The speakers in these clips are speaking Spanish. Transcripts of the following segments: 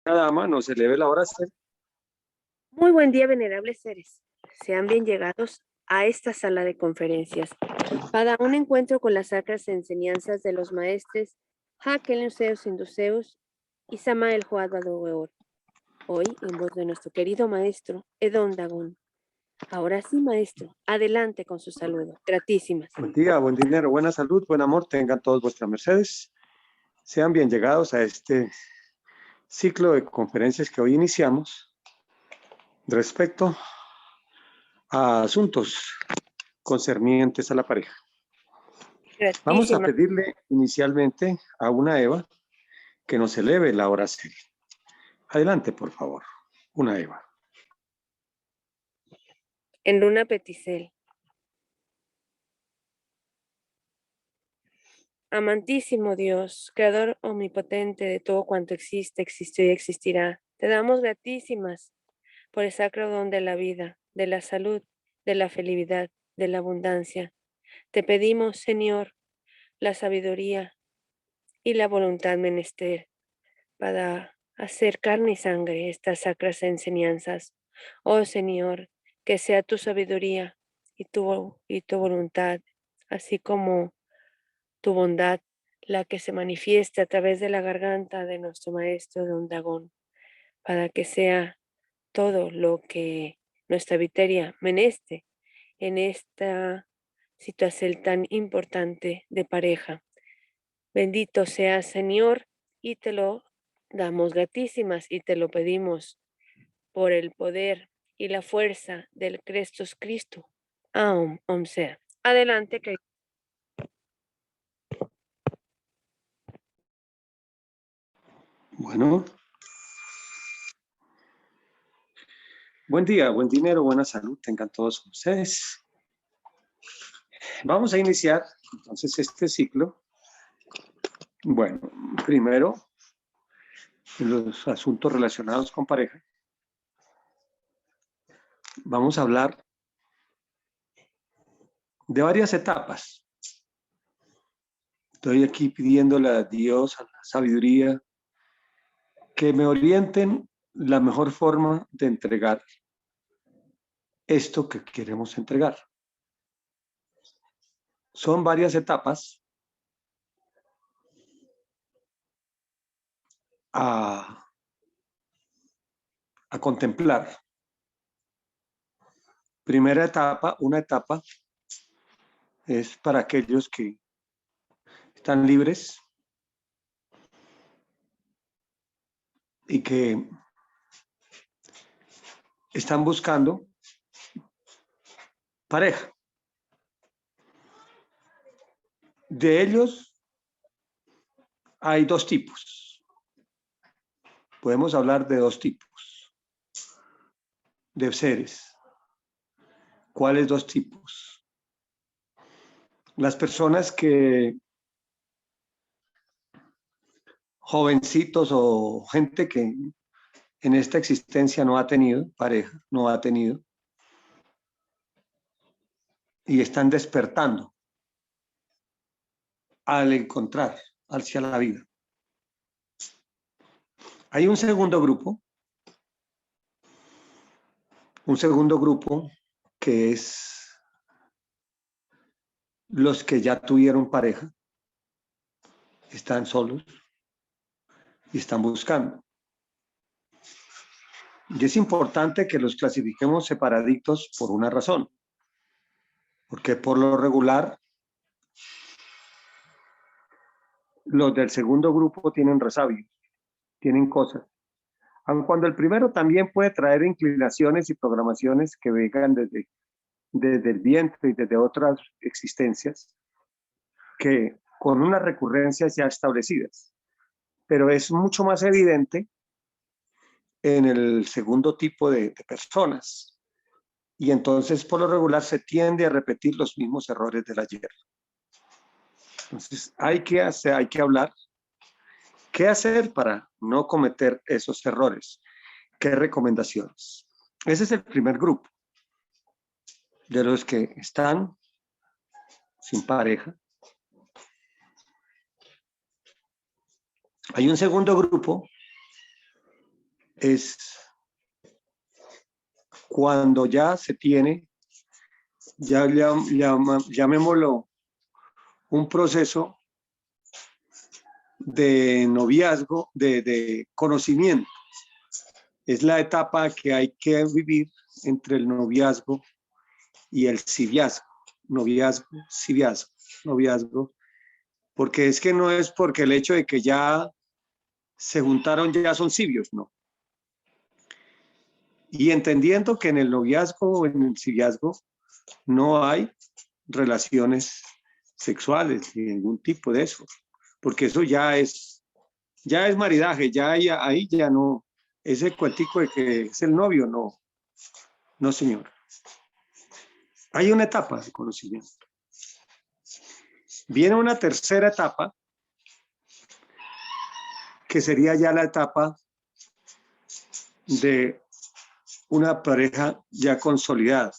Dama, nos eleve la oración. Muy buen día, venerables seres. Sean bien llegados a esta sala de conferencias para un encuentro con las sacras enseñanzas de los maestres Hakel Nuseus Induceus y Samael Joadador. Hoy, en voz de nuestro querido maestro Edón Dagón. Ahora sí, maestro, adelante con su saludo. Gratísimas. Buen día, buen dinero, buena salud, buen amor, tengan todos vuestras mercedes. Sean bien llegados a este ciclo de conferencias que hoy iniciamos respecto a asuntos concernientes a la pareja. Vamos a pedirle inicialmente a una Eva que nos eleve la oración. Adelante, por favor, una Eva. En Luna Peticel. Amantísimo Dios, Creador omnipotente de todo cuanto existe, existió y existirá, te damos gratísimas por el sacro don de la vida, de la salud, de la felicidad, de la abundancia. Te pedimos, Señor, la sabiduría y la voluntad menester para hacer carne y sangre estas sacras enseñanzas. Oh Señor, que sea tu sabiduría y tu voluntad, así como tu bondad, la que se manifieste a través de la garganta de nuestro Maestro Don Dagón, para que sea todo lo que nuestra viteria meneste en esta situación tan importante de pareja. Bendito sea, Señor, y te lo damos gratísimas y te lo pedimos por el poder y la fuerza del Cristo. Aum sea. Adelante, que Bueno. Buen día, buen dinero, buena salud, tengan todos ustedes. Vamos a iniciar entonces este ciclo. Bueno, primero, los asuntos relacionados con pareja. Vamos a hablar de varias etapas. Estoy aquí pidiéndole a Dios, a la sabiduría, que me orienten la mejor forma de entregar esto que queremos entregar. Son varias etapas a contemplar. Primera etapa, una etapa es para aquellos que están libres y que están buscando pareja. De ellos hay dos tipos. Podemos hablar de dos tipos de seres. ¿Cuáles dos tipos? Las personas que, jovencitos o gente que en esta existencia no ha tenido pareja, no ha tenido, y están despertando al encontrar hacia la vida. Hay un segundo grupo que es los que ya tuvieron pareja, están solos y están buscando. Y es importante que los clasifiquemos separaditos por una razón, porque por lo regular los del segundo grupo tienen resabios, tienen cosas. Aun cuando el primero también puede traer inclinaciones y programaciones que vengan desde el vientre y desde otras existencias, que con unas recurrencias ya establecidas. Pero es mucho más evidente en el segundo tipo de personas. Y entonces, por lo regular, se tiende a repetir los mismos errores del ayer. Entonces, hay que hablar. ¿Qué hacer para no cometer esos errores? ¿Qué recomendaciones? Ese es el primer grupo de los que están sin pareja. Hay un segundo grupo es cuando ya se tiene, llamémoslo, un proceso de noviazgo, de conocimiento. Es la etapa que hay que vivir entre el noviazgo y el civiazgo. Noviazgo, civiazgo, noviazgo. Porque es que no es porque el hecho de que ya se juntaron ya son civios, no. Y entendiendo que en el noviazgo o en el civiazgo no hay relaciones sexuales ni ningún tipo de eso, porque eso ya es maridaje, ahí ya no, ese cuentico de que es el novio, no, no señor. Hay una etapa de conocimiento. Viene una tercera etapa, que sería ya la etapa de una pareja ya consolidada.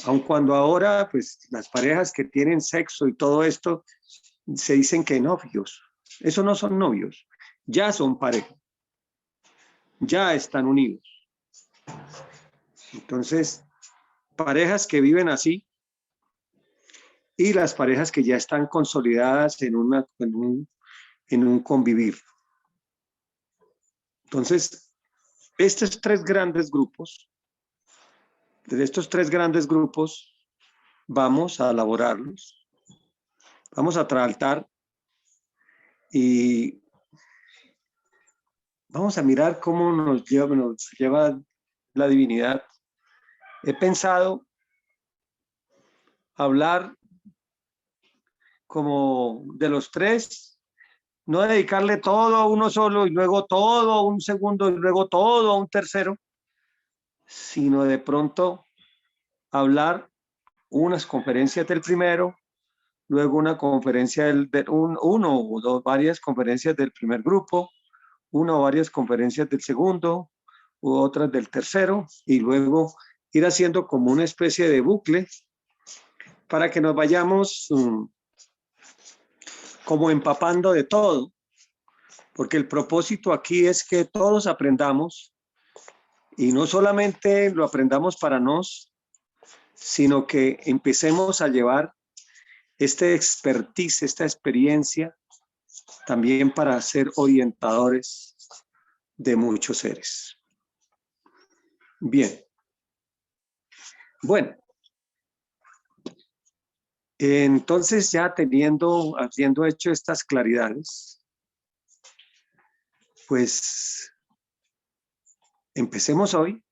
Aun cuando ahora, pues, las parejas que tienen sexo y todo esto, se dicen que novios. Eso no son novios, ya son pareja. Ya están unidos. Entonces, parejas que viven así y las parejas que ya están consolidadas en un convivir. Entonces, estos tres grandes grupos, de estos tres grandes grupos, vamos a elaborarlos, vamos a tratar y vamos a mirar cómo nos lleva la divinidad. He pensado hablar como de los tres, no dedicarle todo a uno solo y luego todo a un segundo y luego todo a un tercero, sino de pronto hablar unas conferencias del primero, luego una conferencia uno o dos, varias conferencias del primer grupo, una o varias conferencias del segundo, u otras del tercero, y luego ir haciendo como una especie de bucle para que nos vayamos como empapando de todo, porque el propósito aquí es que todos aprendamos, y no solamente lo aprendamos para nos, sino que empecemos a llevar este expertise, esta experiencia, también para ser orientadores de muchos seres. Bien. Bueno. Entonces, ya habiendo hecho estas claridades, pues empecemos hoy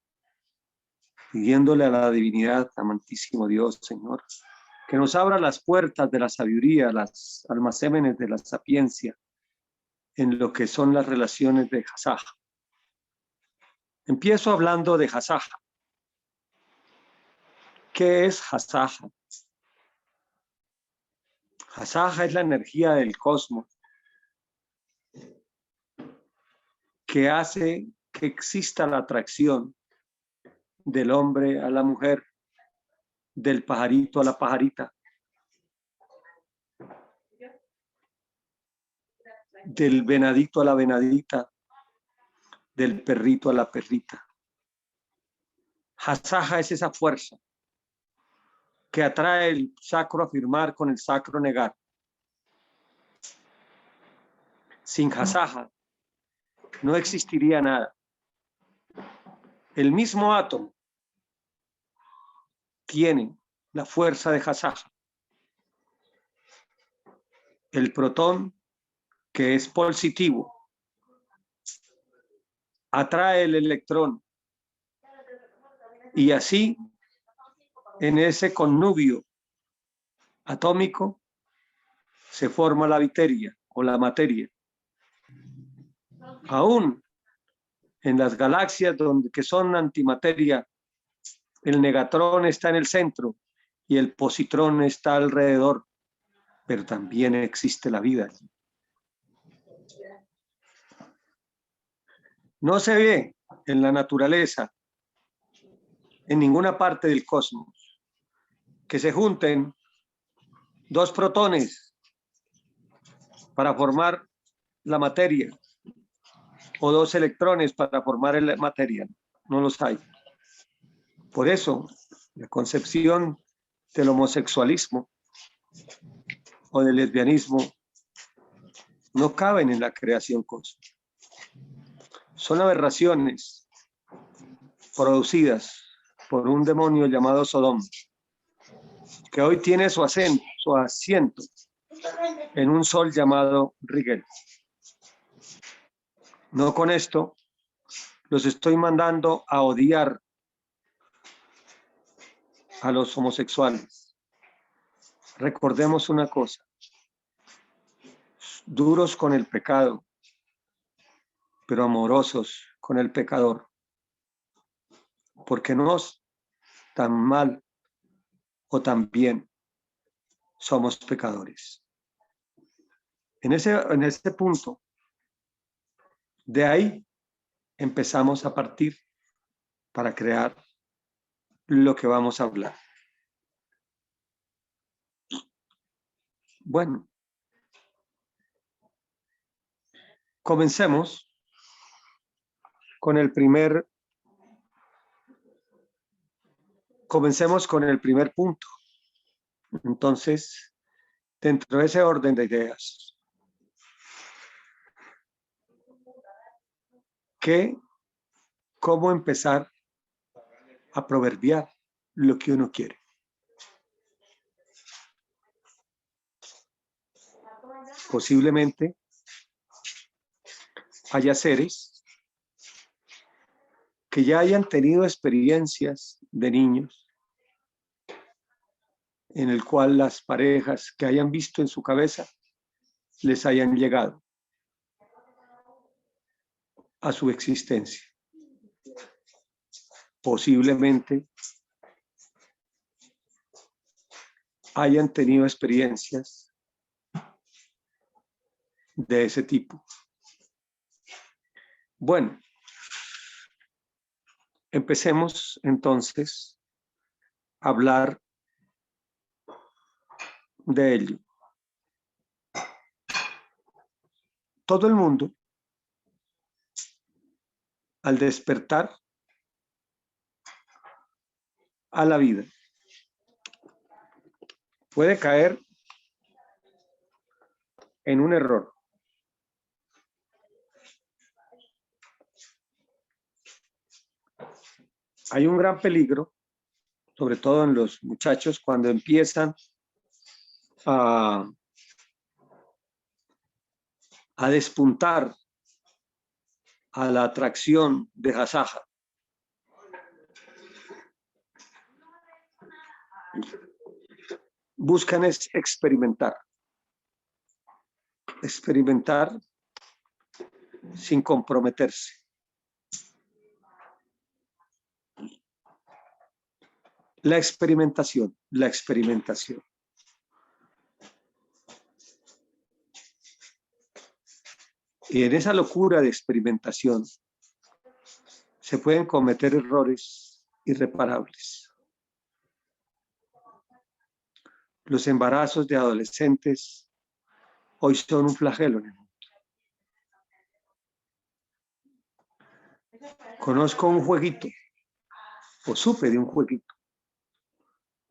pidiéndole a la divinidad, amantísimo Dios, Señor, que nos abra las puertas de la sabiduría, las almacenes de la sapiencia en lo que son las relaciones de Hasaja. Empiezo hablando de Hasaja. ¿Qué es Hasaja? Hasaja es la energía del cosmos que hace que exista la atracción del hombre a la mujer, del pajarito a la pajarita, del venadito a la venadita, del perrito a la perrita. Hasaja es esa fuerza que atrae el sacro afirmar con el sacro negar. Sin Hasaja no existiría nada. El mismo átomo tiene la fuerza de Hasaja. El protón, que es positivo, atrae el electrón y así en ese connubio atómico se forma la materia o la materia. Aún en las galaxias que son antimateria, el negatrón está en el centro y el positrón está alrededor, pero también existe la vida. No se ve en la naturaleza, en ninguna parte del cosmos, que se junten dos protones para formar la materia o 2 electrones para formar el materia. No los hay. Por eso, la concepción del homosexualismo o del lesbianismo no caben en la creación cósmica. Son aberraciones producidas por un demonio llamado Sodom, que hoy tiene su asiento en un sol llamado Rigel. No con esto los estoy mandando a odiar a los homosexuales. Recordemos una cosa: duros con el pecado, pero amorosos con el pecador, porque no tan mal o tan bien somos pecadores. En ese punto, de ahí empezamos a partir para crear lo que vamos a hablar. Bueno, comencemos con el primer punto. Entonces, dentro de ese orden de ideas, ¿cómo empezar a proverbiar lo que uno quiere? Posiblemente haya seres que ya hayan tenido experiencias de niños en el cual las parejas que hayan visto en su cabeza les hayan llegado a su existencia. Posiblemente hayan tenido experiencias de ese tipo. Bueno, empecemos entonces a hablar de ello. Todo el mundo, al despertar a la vida, puede caer en un error. Hay un gran peligro, sobre todo en los muchachos, cuando empiezan a despuntar a la atracción de Hasaja. Buscan experimentar sin comprometerse. La experimentación. Y en esa locura de experimentación se pueden cometer errores irreparables. Los embarazos de adolescentes hoy son un flagelo en el mundo. Conozco un jueguito, o supe de un jueguito,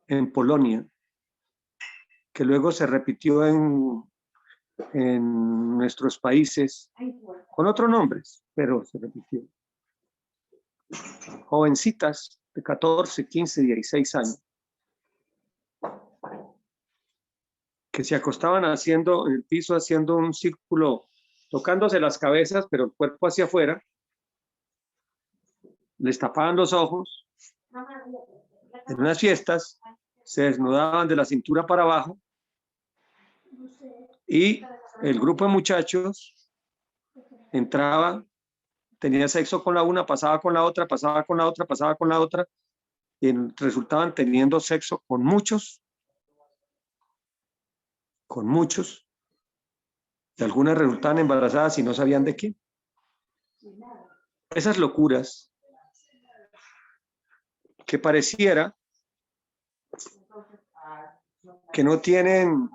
en Polonia, que luego se repitió en nuestros países con otros nombres, pero se repitió. Jovencitas de 14, 15, 16 años que se acostaban en el piso haciendo un círculo, tocándose las cabezas, pero el cuerpo hacia afuera, les tapaban los ojos. En unas fiestas se desnudaban de la cintura para abajo y el grupo de muchachos entraba, tenía sexo con la una, pasaba con la otra, pasaba con la otra, pasaba con la otra, y resultaban teniendo sexo con muchos, y algunas resultaban embarazadas y no sabían de quién. Esas locuras que pareciera que no tienen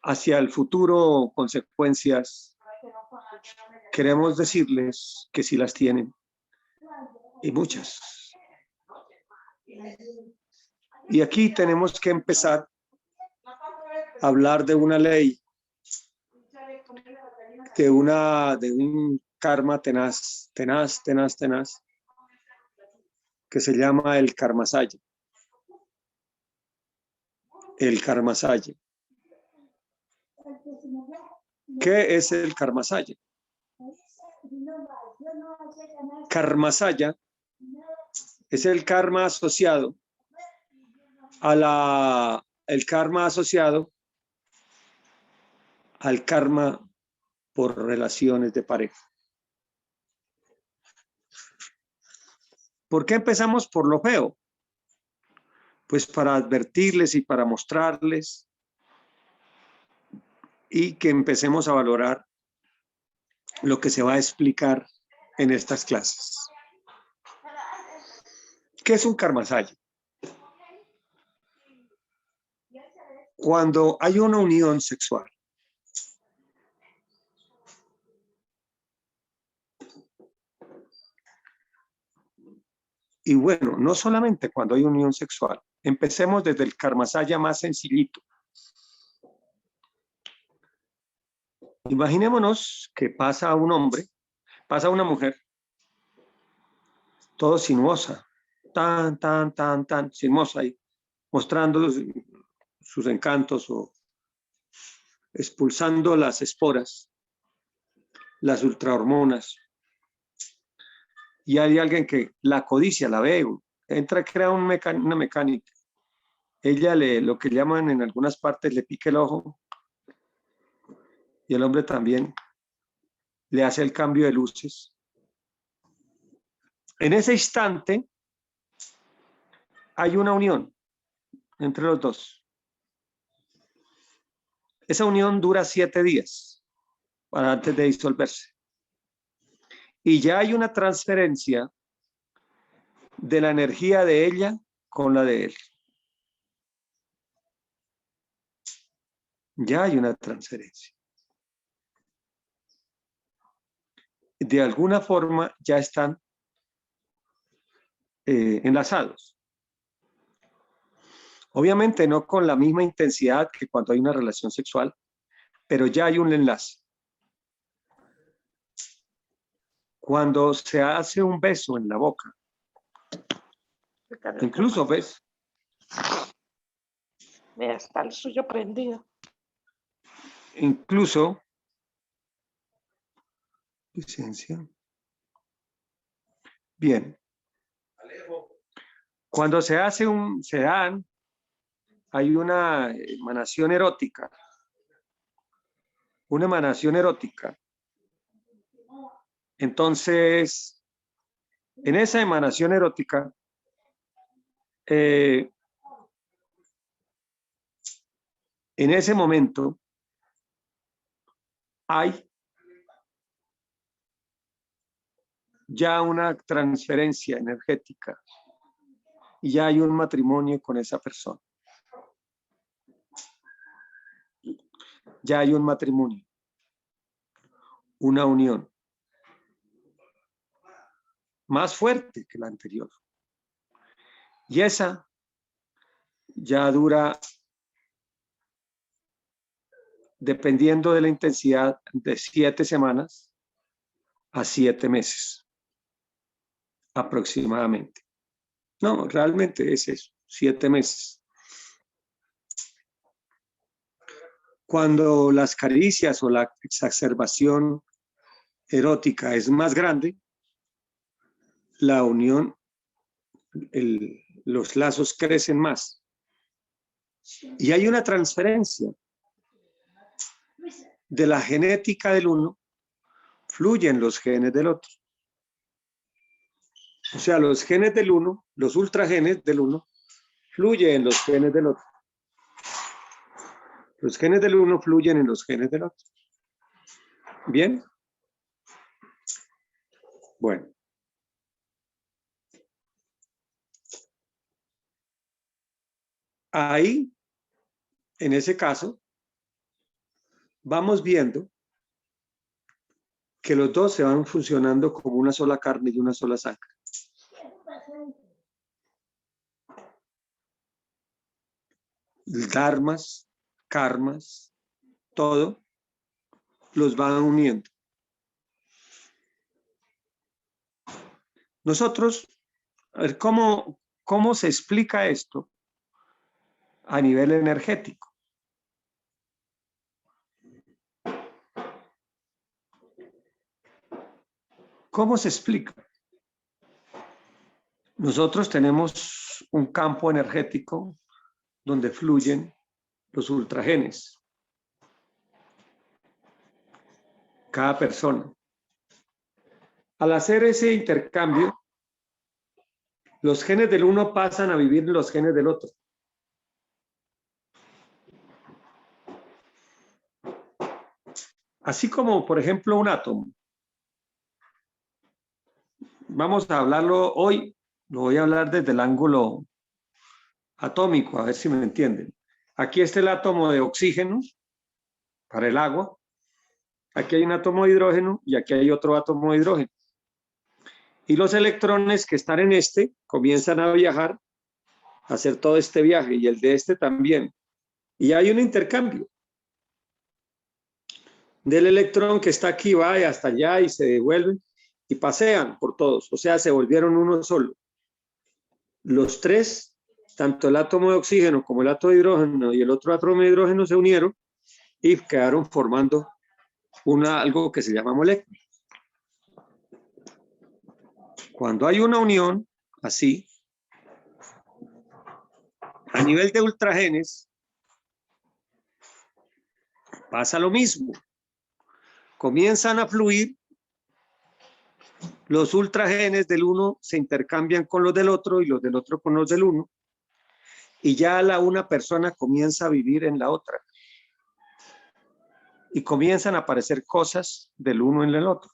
hacia el futuro consecuencias queremos decirles que sí las tienen, y muchas. Y aquí tenemos que empezar a hablar de una ley, de un karma tenaz, que se llama el karmasaya. El karmasaya. ¿Qué es el karmasaya? Karmasaya es el karma asociado el karma asociado al karma por relaciones de pareja. ¿Por qué empezamos por lo feo? Pues para advertirles y para mostrarles y que empecemos a valorar lo que se va a explicar en estas clases. ¿Qué es un karmasaya? Cuando hay una unión sexual, y bueno, no solamente cuando hay unión sexual, empecemos desde el karmasaya más sencillito. Imaginémonos que pasa un hombre, pasa una mujer, todo sinuosa, tan, sinuosa ahí, mostrando sus encantos o expulsando las esporas, las ultrahormonas. Y hay alguien que la codicia, la ve, entra, crea una mecánica. Ella lo que llaman en algunas partes, le pica el ojo, y el hombre también le hace el cambio de luces. En ese instante hay una unión entre los dos. Esa unión dura 7 días para antes de disolverse. Y ya hay una transferencia de la energía de ella con la de él. Ya hay una transferencia. De alguna forma ya están enlazados. Obviamente no con la misma intensidad que cuando hay una relación sexual, pero ya hay un enlace. Cuando se hace un beso en la boca, incluso ves. Mira, está el suyo prendido. Incluso, licencia. Bien. Cuando se dan, hay una emanación erótica. Una emanación erótica. Entonces, en esa emanación erótica, en ese momento, hay ya una transferencia energética y ya hay un matrimonio con esa persona. Ya hay un matrimonio, una unión más fuerte que la anterior. Y esa ya dura, dependiendo de la intensidad, de 7 semanas a 7 meses aproximadamente. No, realmente es eso, 7 meses. Cuando las caricias o la exacerbación erótica es más grande, la unión, los lazos crecen más. Y hay una transferencia de la genética del uno, fluyen los genes del otro. O sea, los genes del uno, los ultragenes del uno, fluyen en los genes del otro. Los genes del uno fluyen en los genes del otro. ¿Bien? Bueno. Ahí, en ese caso, vamos viendo que los dos se van funcionando como una sola carne y una sola sangre. Dharmas, karmas, todo los van uniendo. Nosotros, a ver, ¿cómo se explica esto a nivel energético? ¿Cómo se explica? Nosotros tenemos un campo energético donde fluyen los ultragenes. Cada persona. Al hacer ese intercambio, los genes del uno pasan a vivir en los genes del otro. Así como, por ejemplo, un átomo. Vamos a hablarlo hoy, lo voy a hablar desde el ángulo atómico, a ver si me entienden. Aquí está el átomo de oxígeno para el agua. Aquí hay un átomo de hidrógeno y aquí hay otro átomo de hidrógeno. Y los electrones que están en este comienzan a viajar, a hacer todo este viaje, y el de este también. Y hay un intercambio. Del electrón que está aquí va hasta allá y se devuelven y pasean por todos. O sea, se volvieron uno solo. Los tres, tanto el átomo de oxígeno como el átomo de hidrógeno y el otro átomo de hidrógeno se unieron y quedaron formando algo que se llama molécula. Cuando hay una unión así, a nivel de ultragenes, pasa lo mismo. Comienzan a fluir, los ultragenes del uno se intercambian con los del otro y los del otro con los del uno, y ya una persona comienza a vivir en la otra. Y comienzan a aparecer cosas del uno en el otro.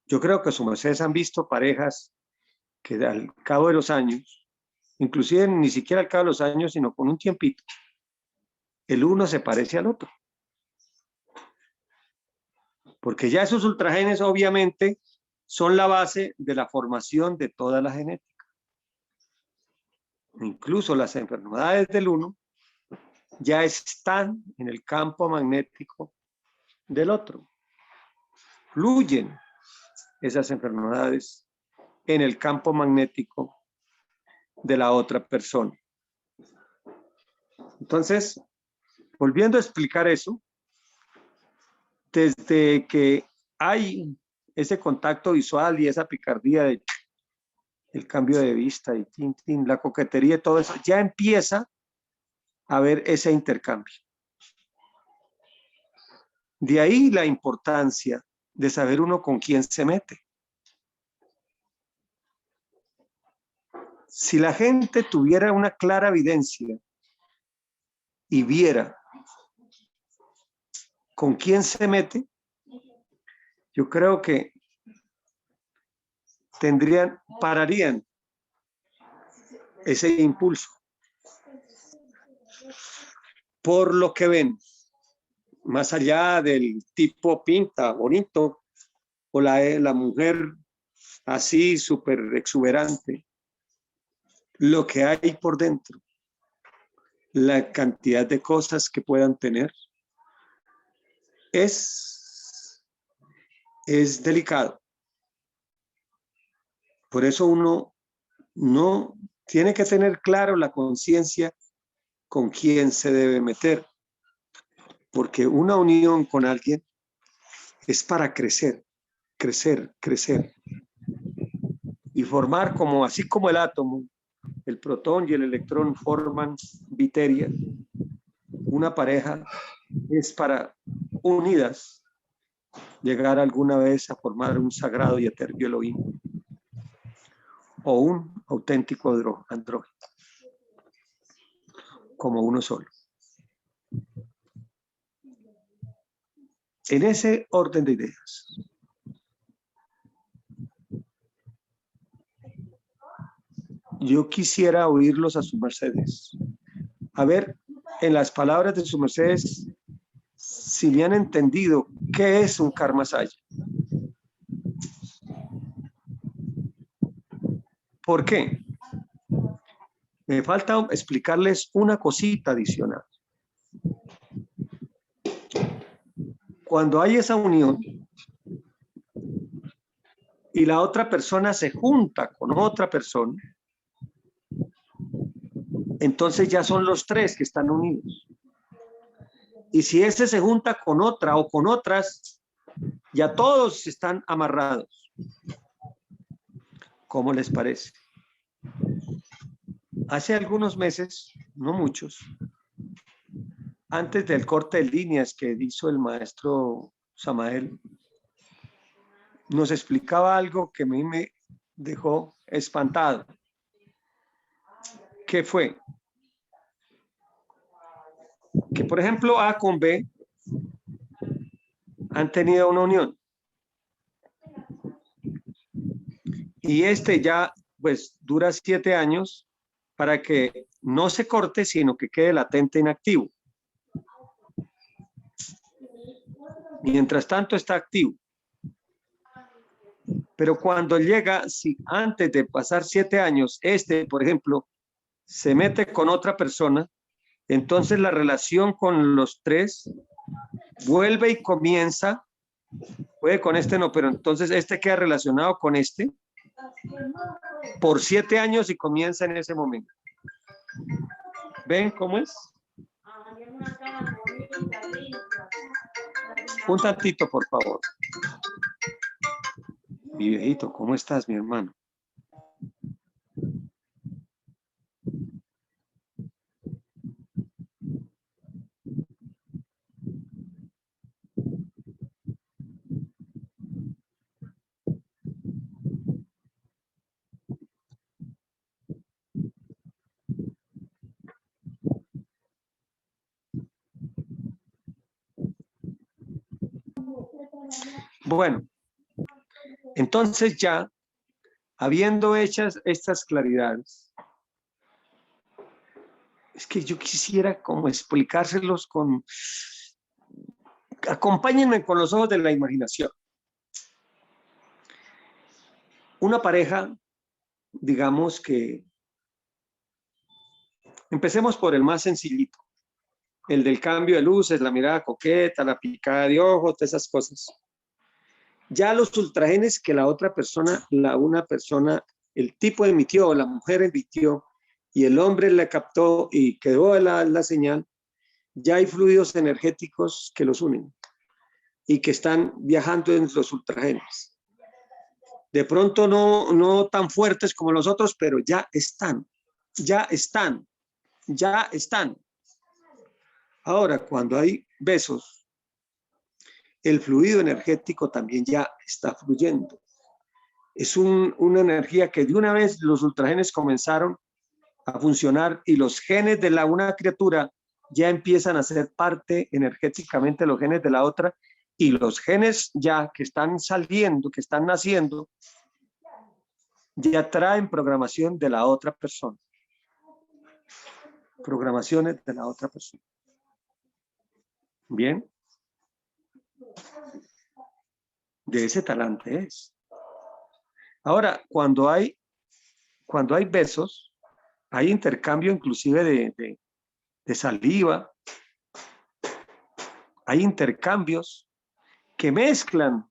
Yo creo que sus mercedes han visto parejas que al cabo de los años, inclusive ni siquiera al cabo de los años, sino con un tiempito, el uno se parece al otro. Porque ya esos ultragenes obviamente son la base de la formación de toda la genética. Incluso las enfermedades del uno ya están en el campo magnético del otro. Fluyen esas enfermedades en el campo magnético de la otra persona. Entonces, volviendo a explicar eso, desde que hay ese contacto visual y esa picardía de el cambio de vista y la coquetería y todo eso, ya empieza a haber ese intercambio. De ahí la importancia de saber uno con quién se mete. Si la gente tuviera una clara evidencia y viera con quién se mete, yo creo que pararían ese impulso por lo que ven, más allá del tipo pinta bonito o la mujer así súper exuberante, lo que hay por dentro, la cantidad de cosas que puedan tener, es delicado. Por eso uno no tiene que tener claro la conciencia con quién se debe meter, porque una unión con alguien es para crecer, crecer, crecer y formar así como el átomo, el protón y el electrón forman viteria. Una pareja es para unidas llegar alguna vez a formar un sagrado y etéreo Elohim o un auténtico andrógeno como uno solo. En ese orden de ideas, yo quisiera oírlos a sus mercedes. A ver, en las palabras de sus mercedes, si me han entendido qué es un karma saya. ¿Por qué? Me falta explicarles una cosita adicional. Cuando hay esa unión y la otra persona se junta con otra persona, entonces ya son los tres que están unidos. Y si ese se junta con otra o con otras, ya todos están amarrados. ¿Cómo les parece? Hace algunos meses, no muchos, antes del corte de líneas que hizo el maestro Samael, nos explicaba algo que a mí me dejó espantado. ¿Qué fue? Que, por ejemplo, A con B han tenido una unión. Y ya, pues, dura 7 años para que no se corte, sino que quede latente inactivo. Mientras tanto está activo. Pero cuando llega, si antes de pasar 7 años, por ejemplo, se mete con otra persona, entonces la relación con los tres vuelve y comienza, puede con no, pero entonces queda relacionado con por 7 años y comienza en ese momento. ¿Ven cómo es? Un tantito, por favor. Mi viejito, ¿cómo estás, mi hermano? Bueno, entonces ya, habiendo hechas estas claridades, es que yo quisiera como explicárselos acompáñenme con los ojos de la imaginación. Una pareja, digamos que, empecemos por el más sencillito, el del cambio de luces, la mirada coqueta, la picada de ojos, todas esas cosas. Ya los ultragenes que una persona, el tipo emitió, la mujer emitió, y el hombre la captó y quedó la señal, ya hay fluidos energéticos que los unen y que están viajando en los ultragenes. De pronto no tan fuertes como los otros, pero ya están. Ahora, cuando hay besos, el fluido energético también ya está fluyendo. Es una energía que de una vez los ultragenes comenzaron a funcionar y los genes de una criatura ya empiezan a ser parte energéticamente de los genes de la otra, y los genes ya que están saliendo, que están naciendo, ya traen programación de la otra persona. Programaciones de la otra persona. Bien. De ese talante es. Ahora, cuando hay besos, hay intercambio inclusive de saliva, hay intercambios que mezclan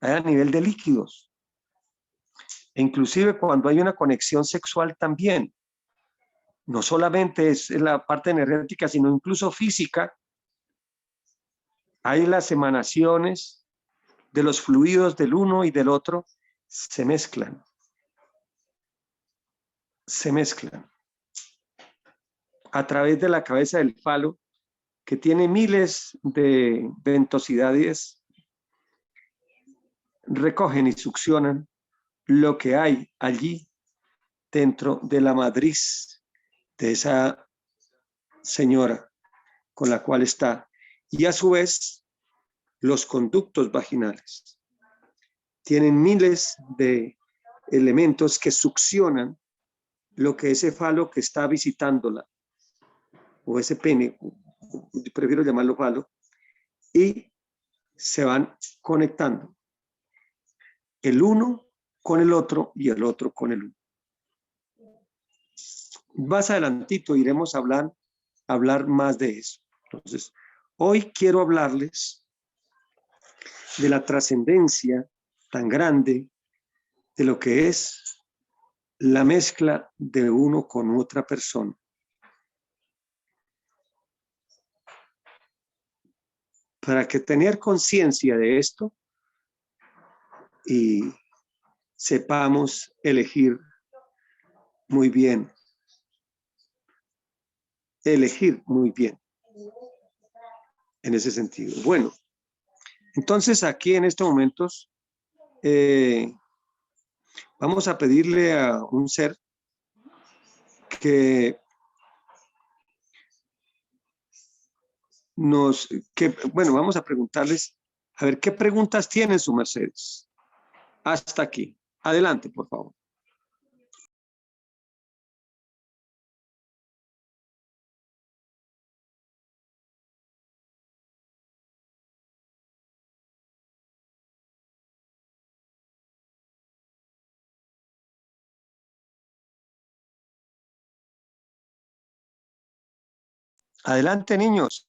a nivel de líquidos. E inclusive cuando hay una conexión sexual también, no solamente es la parte energética, sino incluso física, hay las emanaciones de los fluidos del uno y del otro, se mezclan. A través de la cabeza del falo, que tiene miles de ventosidades, recogen y succionan lo que hay allí dentro de la matriz de esa señora con la cual está. Y a su vez, los conductos vaginales tienen miles de elementos que succionan lo que ese falo que está visitándola, o ese pene, prefiero llamarlo falo, y se van conectando el uno con el otro y el otro con el uno. Más adelantito iremos a hablar más de eso. Entonces, hoy quiero hablarles de la trascendencia tan grande de lo que es la mezcla de uno con otra persona. Para que tener conciencia de esto y sepamos elegir muy bien. Elegir muy bien. En ese sentido. Bueno, entonces aquí en estos momentos vamos a pedirle a un ser que bueno, vamos a preguntarles, a ver, ¿qué preguntas tienen sus mercedes? Hasta aquí. Adelante, por favor. Adelante, niños.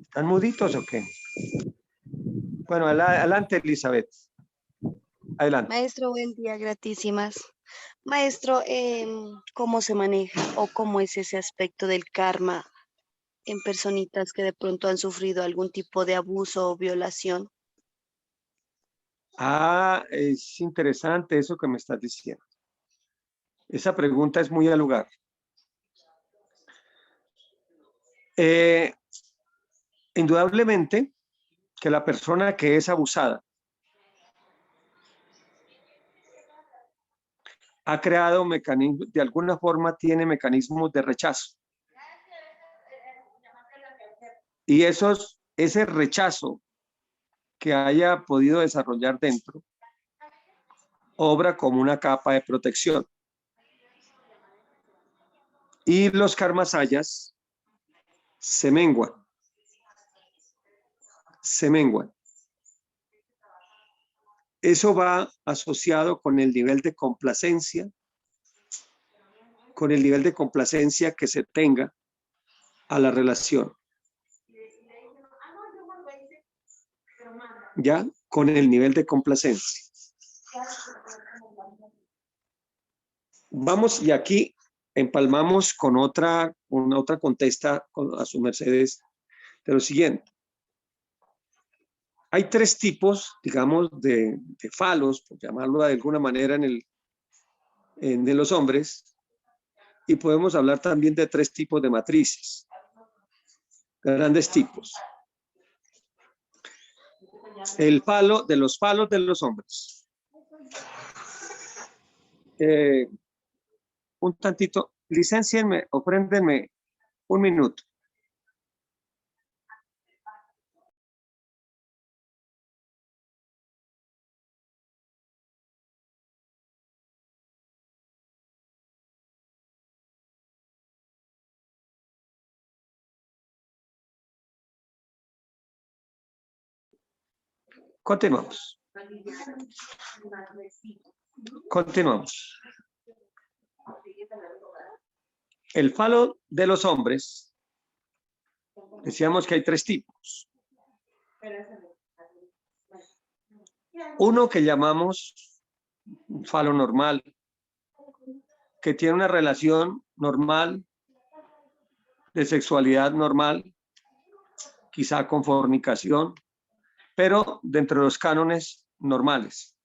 ¿Están muditos o qué? Bueno, adelante, Elizabeth. Adelante. Maestro, buen día, gratísimas. Maestro, ¿cómo se maneja o cómo es ese aspecto del karma en personitas que de pronto han sufrido algún tipo de abuso o violación? Ah, es interesante eso que me estás diciendo. Esa pregunta es muy al lugar. Indudablemente que la persona que es abusada ha creado mecanismos, de alguna forma tiene mecanismos de rechazo. Y ese rechazo que haya podido desarrollar dentro, obra como una capa de protección. Y los karmasayas se menguan. Se menguan. Eso va asociado con el nivel de complacencia, que se tenga a la relación. ¿Ya? Con el nivel de complacencia. Vamos, y aquí empalmamos con otra contesta a su mercedes de lo siguiente. Hay tres tipos, digamos, de falos, por llamarlo de alguna manera, en los hombres, y podemos hablar también de tres tipos de matrices, grandes tipos. Los falos de los hombres. Un tantito, licéncienme, ofréndenme un minuto. Continuamos. Continuamos. El falo de los hombres, decíamos que hay tres tipos. Uno que llamamos falo normal, que tiene una relación normal, de sexualidad normal, quizá con fornicación, pero dentro de los cánones normales.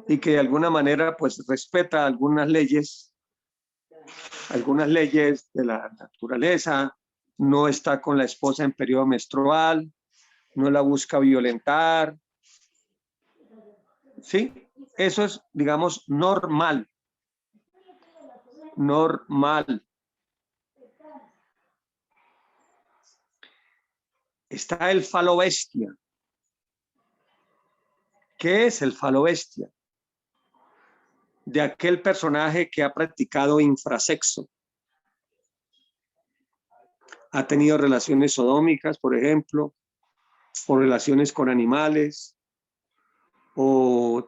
Y que de alguna manera pues respeta algunas leyes de la naturaleza, no está con la esposa en periodo menstrual, no la busca violentar. ¿Sí? Eso es, digamos, normal. Normal. está el falobestia. ¿Qué es el falobestia? De aquel personaje que ha practicado infrasexo. Ha tenido relaciones sodómicas, por ejemplo, o relaciones con animales, o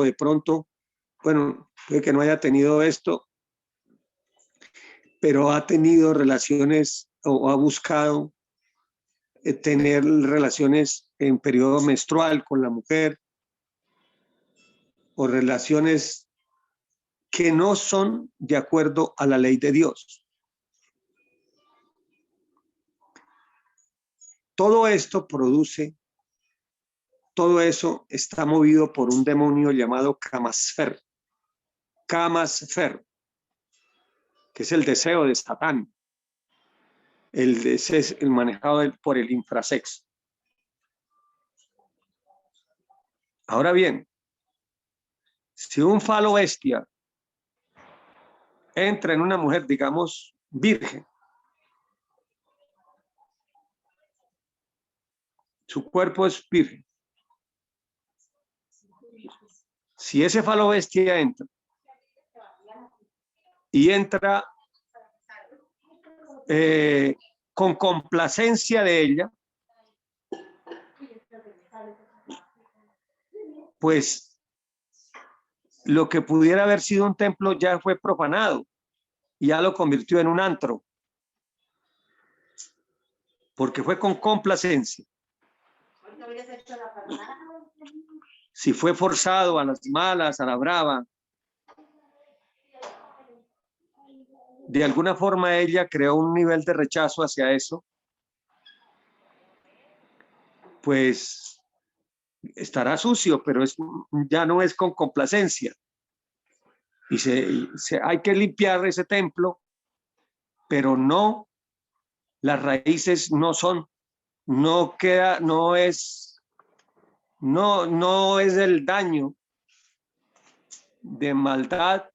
de pronto, bueno, puede que no haya tenido esto, pero ha tenido relaciones o ha buscado tener relaciones en periodo menstrual con la mujer, o relaciones que no son de acuerdo a la ley de Dios. Todo esto todo eso está movido por un demonio llamado Camasfer. Camasfer, que es el deseo de Satán. Ese es el manejado por el infrasexo. Ahora bien, si un falo bestia entra en una mujer, digamos, virgen, su cuerpo es virgen. Si ese falo bestia entra y entra con complacencia de ella, pues lo que pudiera haber sido un templo ya fue profanado y ya lo convirtió en un antro, porque fue con complacencia. Si fue forzado a las malas, a la brava, de alguna forma ella creó un nivel de rechazo hacia eso, pues estará sucio, pero ya no es con complacencia. Y hay que limpiar ese templo, pero no, las raíces no son, no queda, no es el daño de maldad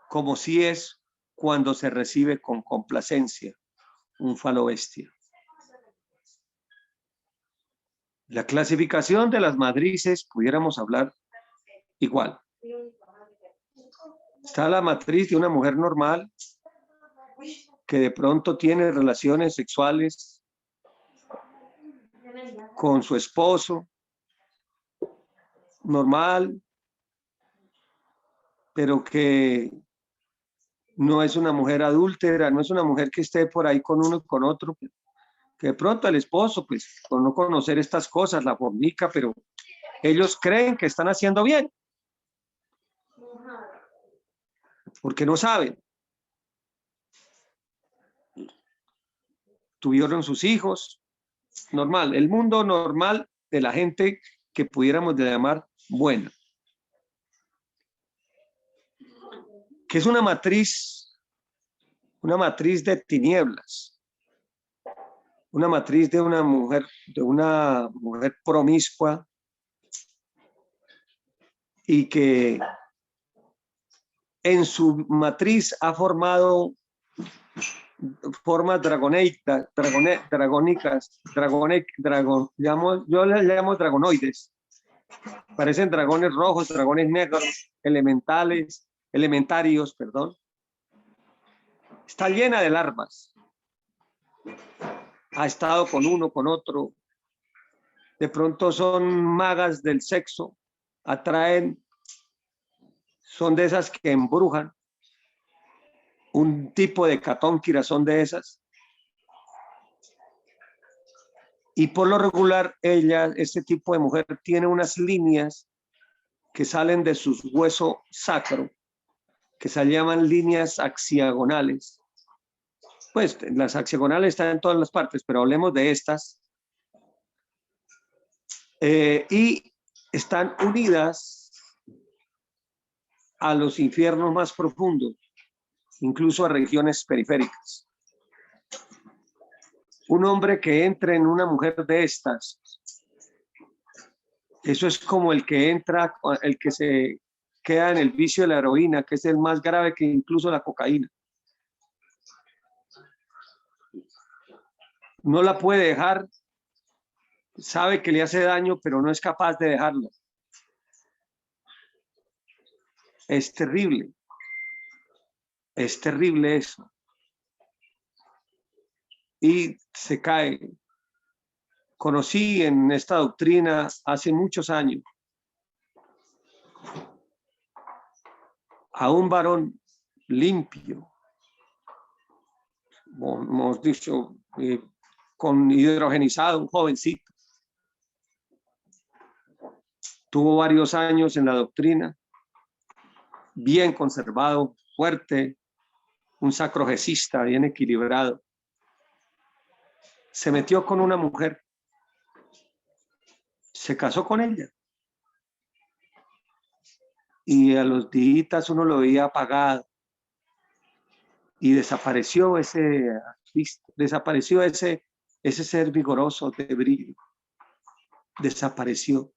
como si es cuando se recibe con complacencia un falo bestia. La clasificación de las matrices, pudiéramos hablar igual. Está la matriz de una mujer normal que de pronto tiene relaciones sexuales con su esposo, normal, pero que no es una mujer adúltera, no es una mujer que esté por ahí con uno y con otro, que de pronto el esposo, pues, por no conocer estas cosas, la fornica, pero ellos creen que están haciendo bien, porque no saben. Tuvieron sus hijos, normal, el mundo normal de la gente que pudiéramos llamar buena. Que es una matriz de tinieblas, una matriz de una mujer promiscua y que en su matriz ha formado formas dragónicas, yo les llamo dragonoides. Parecen dragones rojos, dragones negros, elementarios, perdón. Está llena de larvas. Ha estado con uno, con otro. De pronto son magas del sexo, atraen, son de esas que embrujan. Un tipo de catónquira son de esas. Y por lo regular, este tipo de mujer tiene unas líneas que salen de sus huesos sacro, que se llaman líneas axiagonales. Pues las axiagonales están en todas las partes, pero hablemos de estas. Y están unidas a los infiernos más profundos, incluso a regiones periféricas. Un hombre que entre en una mujer de estas, eso es como el que se queda en el vicio de la heroína, que es el más grave que incluso la cocaína. no la puede dejar, sabe que le hace daño, pero no es capaz de dejarla. Es terrible eso. Y se cae. Conocí en esta doctrina hace muchos años a un varón limpio, hemos dicho, con hidrogenizado, un jovencito. Tuvo varios años en la doctrina, bien conservado, fuerte, un sacrogesista bien equilibrado. Se metió con una mujer, se casó con ella. Y a los días uno lo veía apagado. Y desapareció ese ser vigoroso de brillo. Desapareció.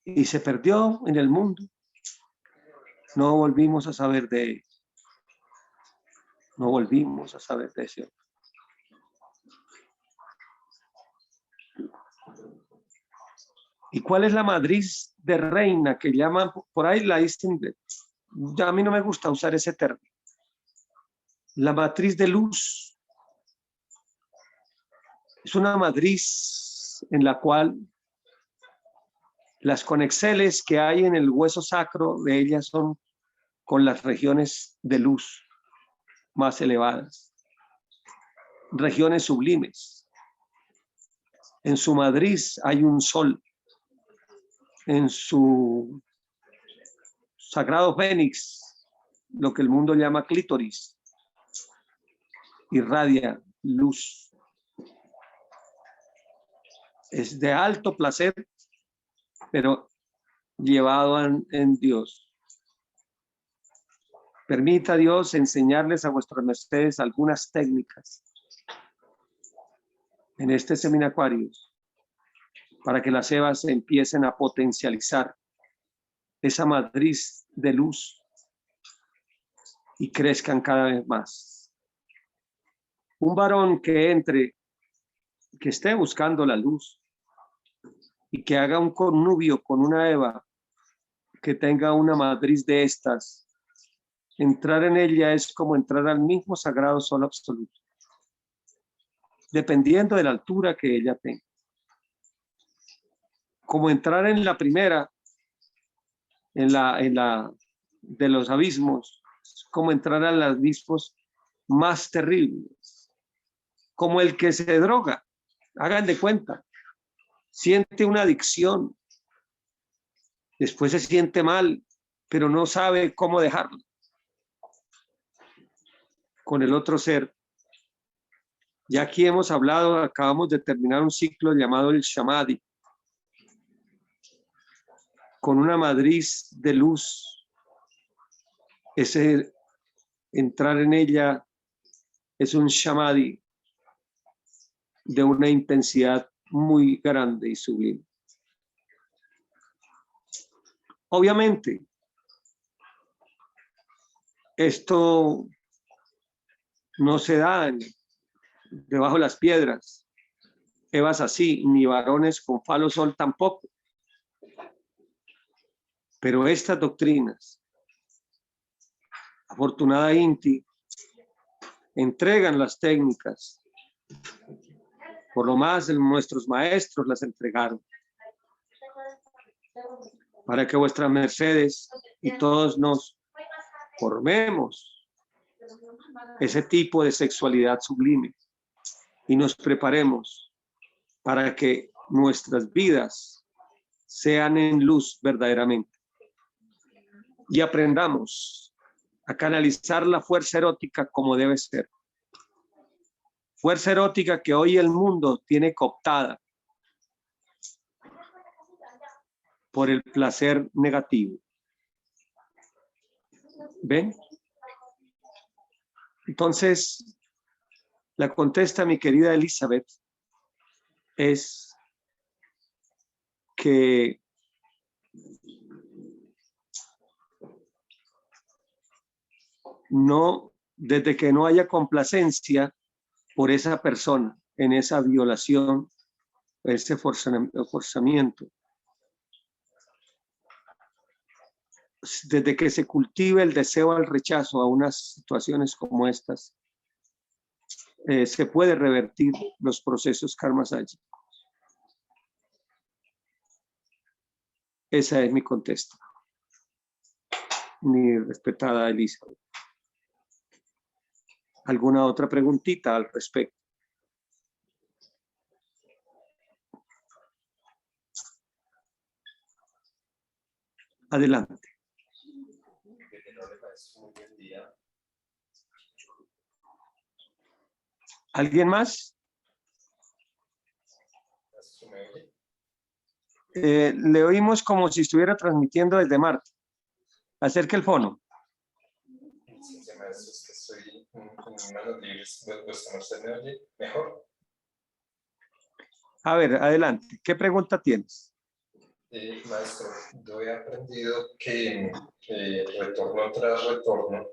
Y se perdió en el mundo. No volvimos a saber de él. No volvimos a saber de eso. ¿Y cuál es la matriz de reina que llaman? Por ahí la dicen. A mí no me gusta usar ese término. La matriz de luz es una matriz en la cual las conexeles que hay en el hueso sacro de ella son con las regiones de luz más elevadas, regiones sublimes. En su matriz hay un sol, en su sagrado fénix, lo que el mundo llama clítoris, irradia luz. Es de alto placer, pero llevado en Dios. Permita Dios enseñarles a vuestras mercedes algunas técnicas en este seminario para que las evas empiecen a potencializar esa matriz de luz y crezcan cada vez más. Un varón que esté buscando la luz y que haga un connubio con una eva que tenga una matriz de estas, entrar en ella es como entrar al mismo sagrado sol absoluto, dependiendo de la altura que ella tenga. Como entrar en la primera, en la de los abismos, como entrar a los abismos más terribles, como el que se droga. Hagan de cuenta, siente una adicción, después se siente mal, pero no sabe cómo dejarlo. Con el otro ser, ya aquí hemos hablado, acabamos de terminar un ciclo llamado el Samadhi, con una matriz de luz. Ese entrar en ella es un Samadhi de una intensidad muy grande y sublime. Obviamente, esto no se da debajo de las piedras. Evas así, ni varones con falo sol tampoco. Pero estas doctrinas, afortunada Inti, entregan las técnicas. Por lo más, nuestros maestros las entregaron. Para que vuestras mercedes y todos nos formemos ese tipo de sexualidad sublime y nos preparemos para que nuestras vidas sean en luz verdaderamente y aprendamos a canalizar la fuerza erótica como debe ser. Fuerza erótica que hoy el mundo tiene cooptada por el placer negativo. ¿Ven? Entonces, la contesta mi querida Elizabeth es que no, desde que no haya complacencia, por esa persona en esa violación, ese forzamiento. Desde que se cultive el deseo al rechazo a unas situaciones como estas, se puede revertir los procesos karma sáyicos. Esa es mi contesta, mi respetada Elizabeth. ¿Alguna otra preguntita al respecto? Adelante. ¿Alguien más? Le oímos como si estuviera transmitiendo desde Marte. Acerque el fono. A ver, adelante. ¿Qué pregunta tienes? Maestro, yo he aprendido que retorno tras retorno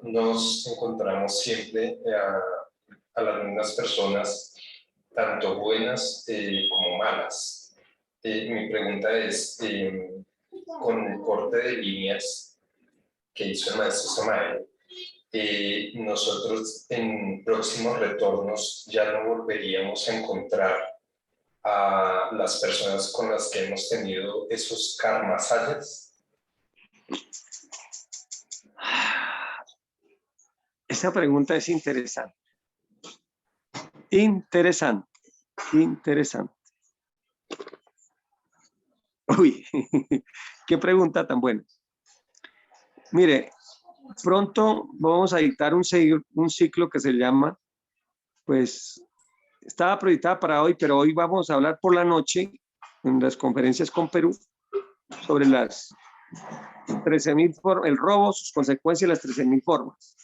nos encontramos siempre a las mismas personas, tanto buenas como malas. Mi pregunta es, con el corte de líneas que hizo el maestro Samael, nosotros en próximos retornos ya no volveríamos a encontrar a las personas con las que hemos tenido esos karmas sayas. Esa pregunta es interesante. Interesante. Uy, qué pregunta tan buena. Mire, pronto vamos a dictar un ciclo que se llama, pues, estaba proyectada para hoy, pero hoy vamos a hablar por la noche en las conferencias con Perú sobre las 13.000 formas, el robo, sus consecuencias y las 13.000 formas.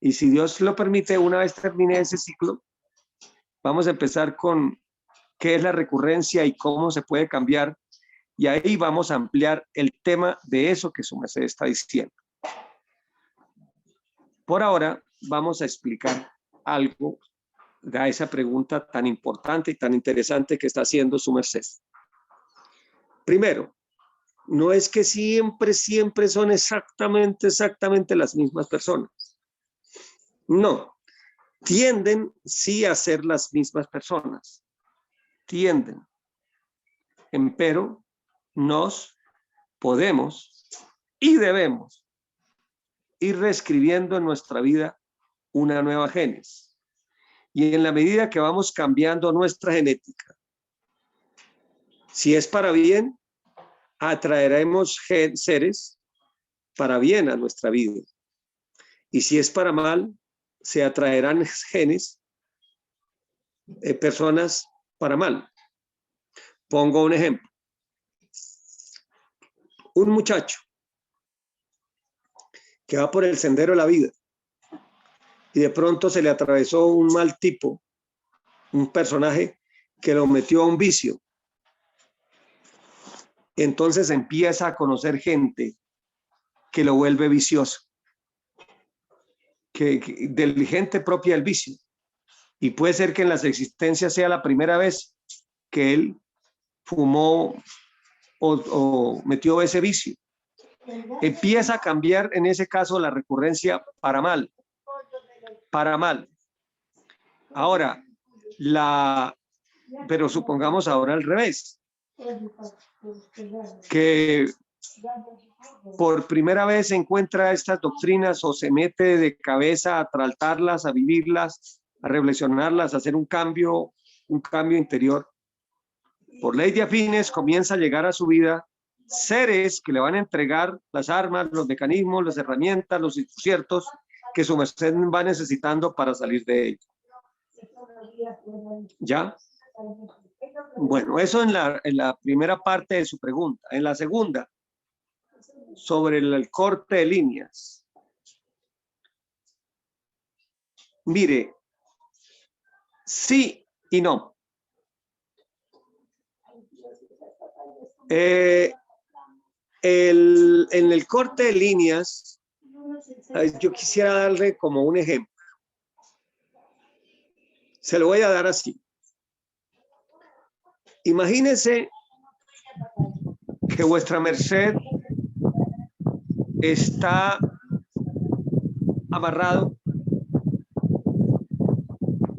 Y si Dios lo permite, una vez termine ese ciclo, vamos a empezar con qué es la recurrencia y cómo se puede cambiar. Y ahí vamos a ampliar el tema de eso que su merced está diciendo. Por ahora, vamos a explicar algo de esa pregunta tan importante y tan interesante que está haciendo su merced. Primero, no es que siempre son exactamente las mismas personas. No, tienden sí a ser las mismas personas. Tienden. Empero, nos podemos y debemos ir reescribiendo en nuestra vida una nueva génesis. Y en la medida que vamos cambiando nuestra genética, si es para bien, atraeremos seres para bien a nuestra vida. Y si es para mal, se atraerán genes, personas para mal. Pongo un ejemplo. Un muchacho que va por el sendero de la vida y de pronto se le atravesó un mal tipo, un personaje que lo metió a un vicio. Entonces empieza a conocer gente que lo vuelve vicioso, de gente propia del vicio. Y puede ser que en las existencias sea la primera vez que él fumó o metió ese vicio. Empieza a cambiar en ese caso la recurrencia para mal. Para mal. Ahora, pero supongamos ahora al revés. Que por primera vez se encuentra estas doctrinas o se mete de cabeza a tratarlas, a vivirlas, a reflexionarlas, a hacer un cambio interior. Por ley de afines comienza a llegar a su vida seres que le van a entregar las armas, los mecanismos, las herramientas, los ciertos que su merced va necesitando para salir de ello. ¿Ya? Bueno, eso en la primera parte de su pregunta. En la segunda, sobre el corte de líneas. Mire, sí y no. En el corte de líneas, yo quisiera darle como un ejemplo. Se lo voy a dar así. Imagínese que vuestra merced está amarrado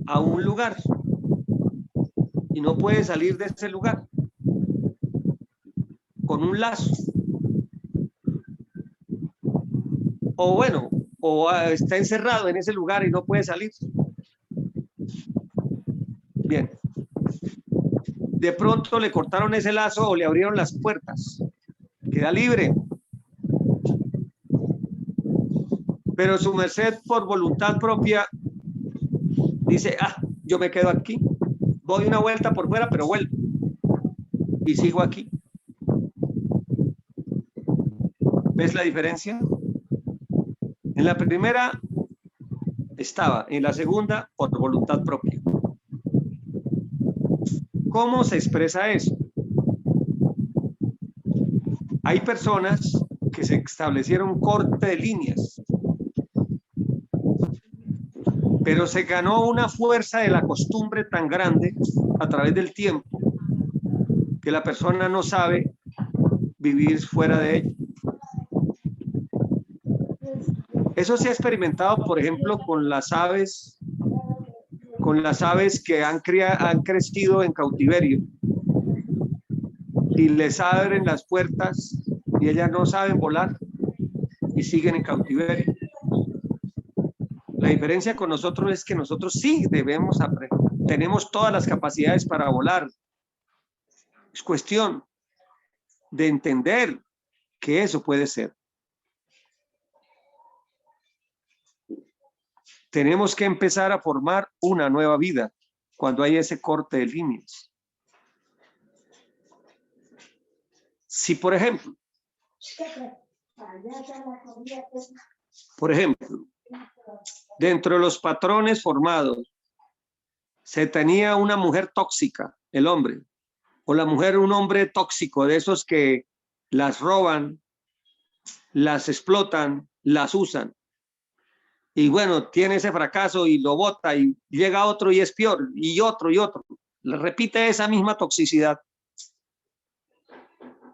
a un lugar y no puede salir de ese lugar con un lazo. O bueno, o está encerrado en ese lugar y no puede salir. Bien. De pronto le cortaron ese lazo o le abrieron las puertas. Queda libre. Pero su merced, por voluntad propia, dice, yo me quedo aquí. Doy una vuelta por fuera, pero vuelvo. Y sigo aquí. ¿Ves la diferencia? En la primera estaba, en la segunda por voluntad propia. ¿Cómo se expresa eso? Hay personas que se establecieron corte de líneas, pero se ganó una fuerza de la costumbre tan grande a través del tiempo que la persona no sabe vivir fuera de ella. Eso se ha experimentado, por ejemplo, con las aves que han crecido en cautiverio y les abren las puertas y ellas no saben volar y siguen en cautiverio. La diferencia con nosotros es que nosotros sí debemos aprender, tenemos todas las capacidades para volar. Es cuestión de entender que eso puede ser. Tenemos que empezar a formar una nueva vida cuando hay ese corte de líneas. Si, por ejemplo, dentro de los patrones formados, se tenía una mujer tóxica, el hombre, o la mujer un hombre tóxico, de esos que las roban, las explotan, las usan. Y bueno, tiene ese fracaso y lo bota y llega otro y es peor, y otro y otro. Le repite esa misma toxicidad.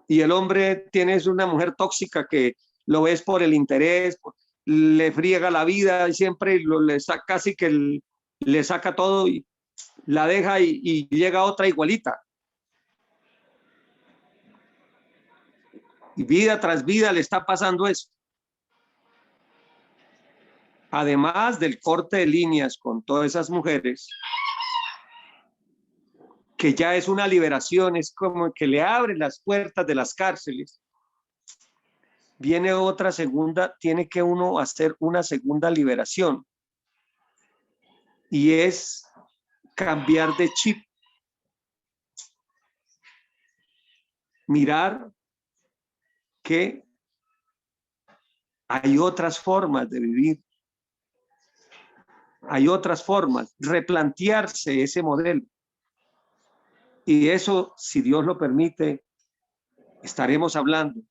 Y el hombre tiene una mujer tóxica que lo ves por el interés, le friega la vida y siempre le saca, casi que le saca todo y la deja y llega otra igualita. Y vida tras vida le está pasando eso. Además del corte de líneas con todas esas mujeres, que ya es una liberación, es como que le abren las puertas de las cárceles. Viene otra segunda, tiene que uno hacer una segunda liberación. Y es cambiar de chip. Mirar que hay otras formas de vivir. Hay otras formas, replantearse ese modelo. Y eso, si Dios lo permite, estaremos hablando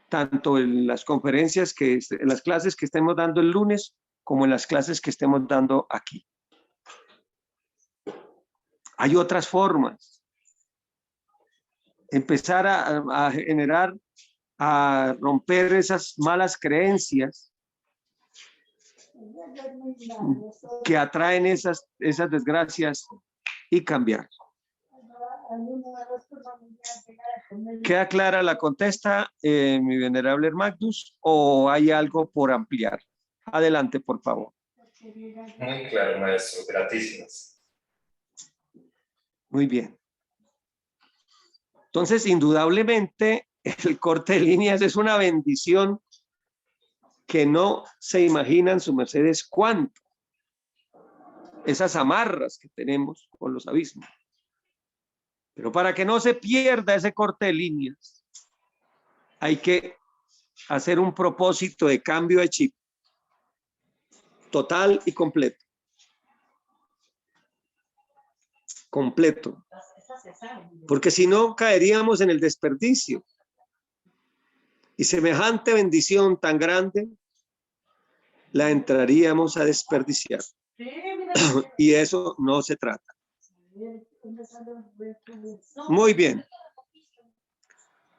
tanto en las conferencias, en las clases que estemos dando el lunes, como en las clases que estemos dando aquí. Hay otras formas. Empezar a generar, a romper esas malas creencias que atraen esas desgracias y cambiar. ¿Queda clara la contesta, mi venerable Magnus, o hay algo por ampliar? Adelante, por favor. Muy claro, maestro. Gratísimas. Muy bien. Entonces, indudablemente, el corte de líneas es una bendición que no se imaginan su mercedes cuánto. Esas amarras que tenemos con los abismos. Pero para que no se pierda ese corte de líneas, hay que hacer un propósito de cambio de chip total y completo. Completo. Porque si no, caeríamos en el desperdicio. Y semejante bendición tan grande, la entraríamos a desperdiciar. Y eso no se trata. Muy bien.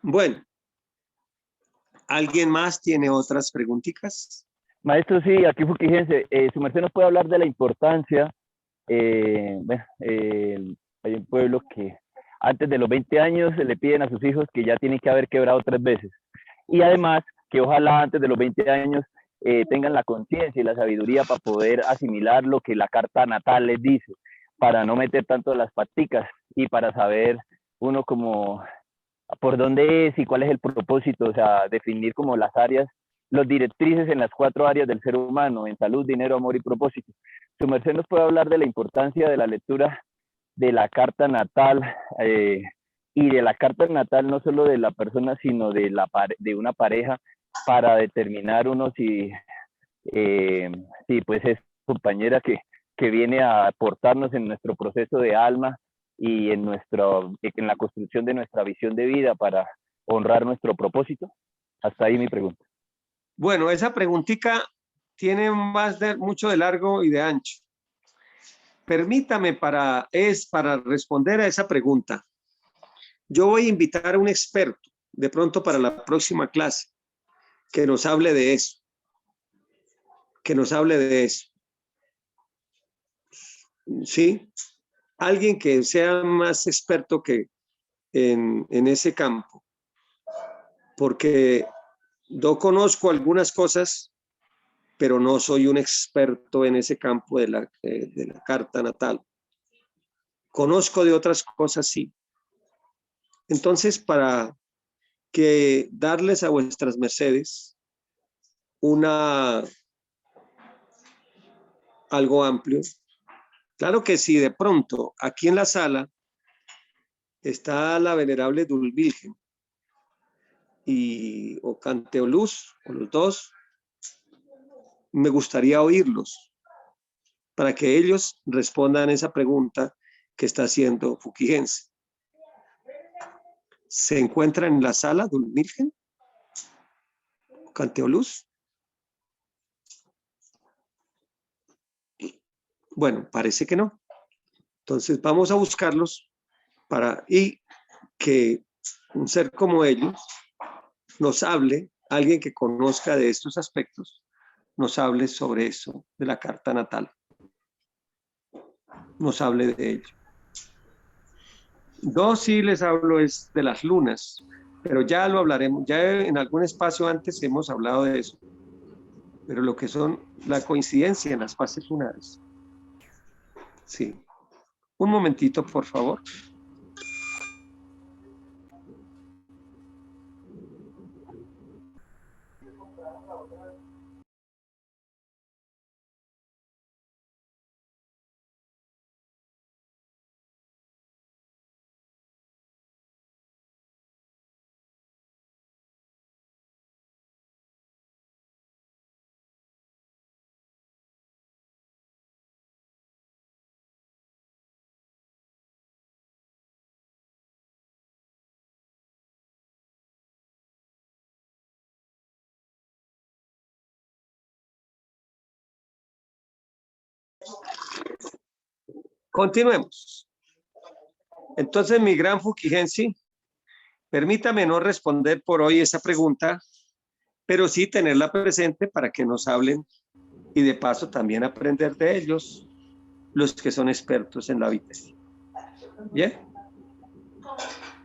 Bueno, ¿alguien más tiene otras preguntitas? Maestro, sí, aquí fíjense, su merced nos puede hablar de la importancia. Bueno, hay un pueblo que antes de los 20 años se le piden a sus hijos que ya tienen que haber quebrado 3 veces. Y además, que ojalá antes de los 20 años tengan la conciencia y la sabiduría para poder asimilar lo que la carta natal les dice, para no meter tanto las paticas y para saber uno como por dónde es y cuál es el propósito, o sea, definir como las áreas, los directrices en las 4 áreas del ser humano, en salud, dinero, amor y propósito. Su merced nos puede hablar de la importancia de la lectura de la carta natal y de la carta natal no solo de la persona, sino de una pareja para determinar uno si pues es compañera que viene a aportarnos en nuestro proceso de alma y en la construcción de nuestra visión de vida para honrar nuestro propósito. Hasta ahí mi pregunta. Bueno, esa preguntita tiene mucho de largo y de ancho. Permítame para responder a esa pregunta. Yo voy a invitar a un experto, de pronto para la próxima clase, que nos hable de eso. ¿Sí? Alguien que sea más experto que en ese campo. Porque yo conozco algunas cosas, pero no soy un experto en ese campo de la carta natal. Conozco de otras cosas, sí. Entonces, para que darles a vuestras mercedes algo amplio. Claro que si de pronto aquí en la sala está la venerable Dulvirgen o Canteoluz, o los dos, me gustaría oírlos para que ellos respondan esa pregunta que está haciendo Fuquigense. ¿Se encuentra en la sala Dulvirgen? ¿Canteoluz? Bueno, parece que no. Entonces vamos a buscarlos y que un ser como ellos nos hable, alguien que conozca de estos aspectos, nos hable sobre eso, de la carta natal. Nos hable de ello. Yo sí les hablo es de las lunas, pero ya lo hablaremos, ya en algún espacio antes hemos hablado de eso, pero lo que son la coincidencia en las fases lunares. Sí. Un momentito, por favor. Continuemos. Entonces, mi gran Fuquigense, permítame no responder por hoy esa pregunta, pero sí tenerla presente para que nos hablen y de paso también aprender de ellos, los que son expertos en la habitación. ¿Bien?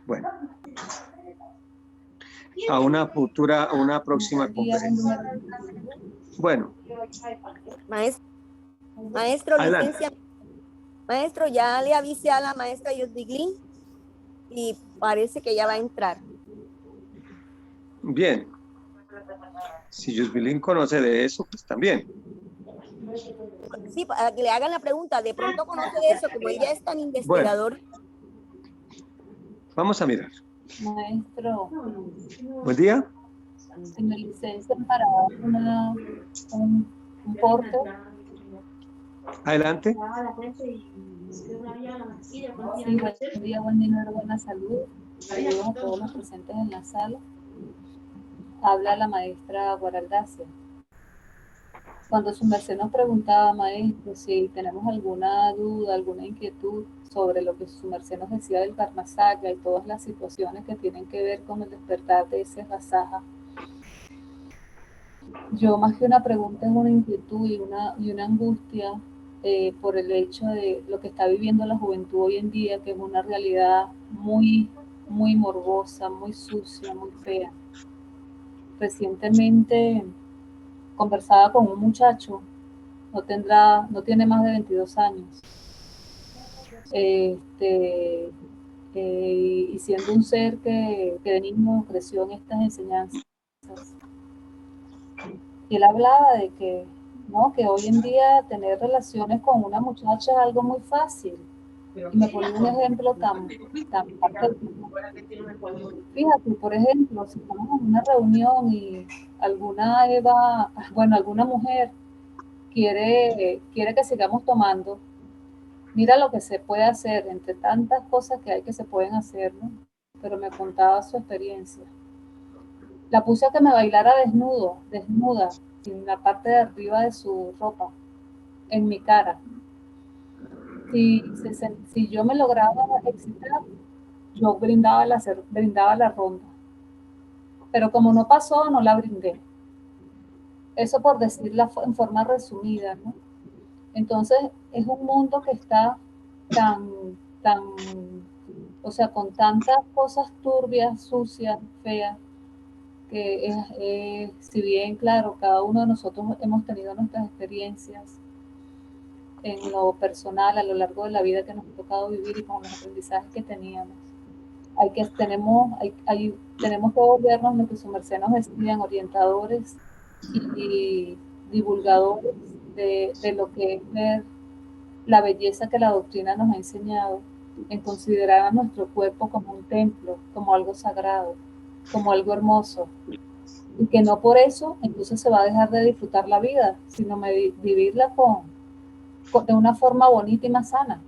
Bueno. A una próxima conferencia. Bueno. Maestro, Adelante. licencia. Maestro, ya le avisé a la maestra Yosdiglin y parece que ya va a entrar. Bien. Si Yosbilín conoce de eso, pues también. Sí, para que le hagan la pregunta, de pronto conoce de eso, como él ya es tan investigador. Bueno, vamos a mirar. Maestro. Buen día. Si me licencian para un corte. Adelante. Sí, buen día, buen dinero, buena salud. Saludos a todos los presentes en la sala. Habla la maestra Guaraldacia. Cuando su merced nos preguntaba, maestro, si tenemos alguna duda, alguna inquietud sobre lo que su merced nos decía del Karma Sakra y todas las situaciones que tienen que ver con el despertar de ese rasaja, yo más que una pregunta es una inquietud y una angustia por el hecho de lo que está viviendo la juventud hoy en día, que es una realidad muy, muy morbosa, muy sucia, muy fea. Recientemente conversaba con un muchacho, no tiene más de 22 años, y siendo un ser que de niño creció en estas enseñanzas. Y él hablaba de que, ¿no? Que hoy en día tener relaciones con una muchacha es algo muy fácil. Y me ponía un ejemplo tan patético. Fíjate, por ejemplo, si estamos en una reunión y alguna mujer quiere que sigamos tomando, mira lo que se puede hacer entre tantas cosas que hay que se pueden hacer, ¿no? Pero me contaba su experiencia. La puse a que me bailara desnuda, sin la parte de arriba de su ropa, en mi cara. Si yo me lograba excitar, yo brindaba la ronda. Pero como no pasó, no la brindé. Eso por decirla en forma resumida, ¿no? Entonces, es un mundo que está o sea, con tantas cosas turbias, sucias, feas, que si bien, claro, cada uno de nosotros hemos tenido nuestras experiencias en lo personal a lo largo de la vida que nos ha tocado vivir y con los aprendizajes que teníamos. Tenemos que volvernos lo que su merced nos decían, orientadores y divulgadores de lo que es ver la belleza que la doctrina nos ha enseñado en considerar a nuestro cuerpo como un templo, como algo sagrado, como algo hermoso, y que no por eso entonces se va a dejar de disfrutar la vida, sino vivirla de una forma bonita y más sana.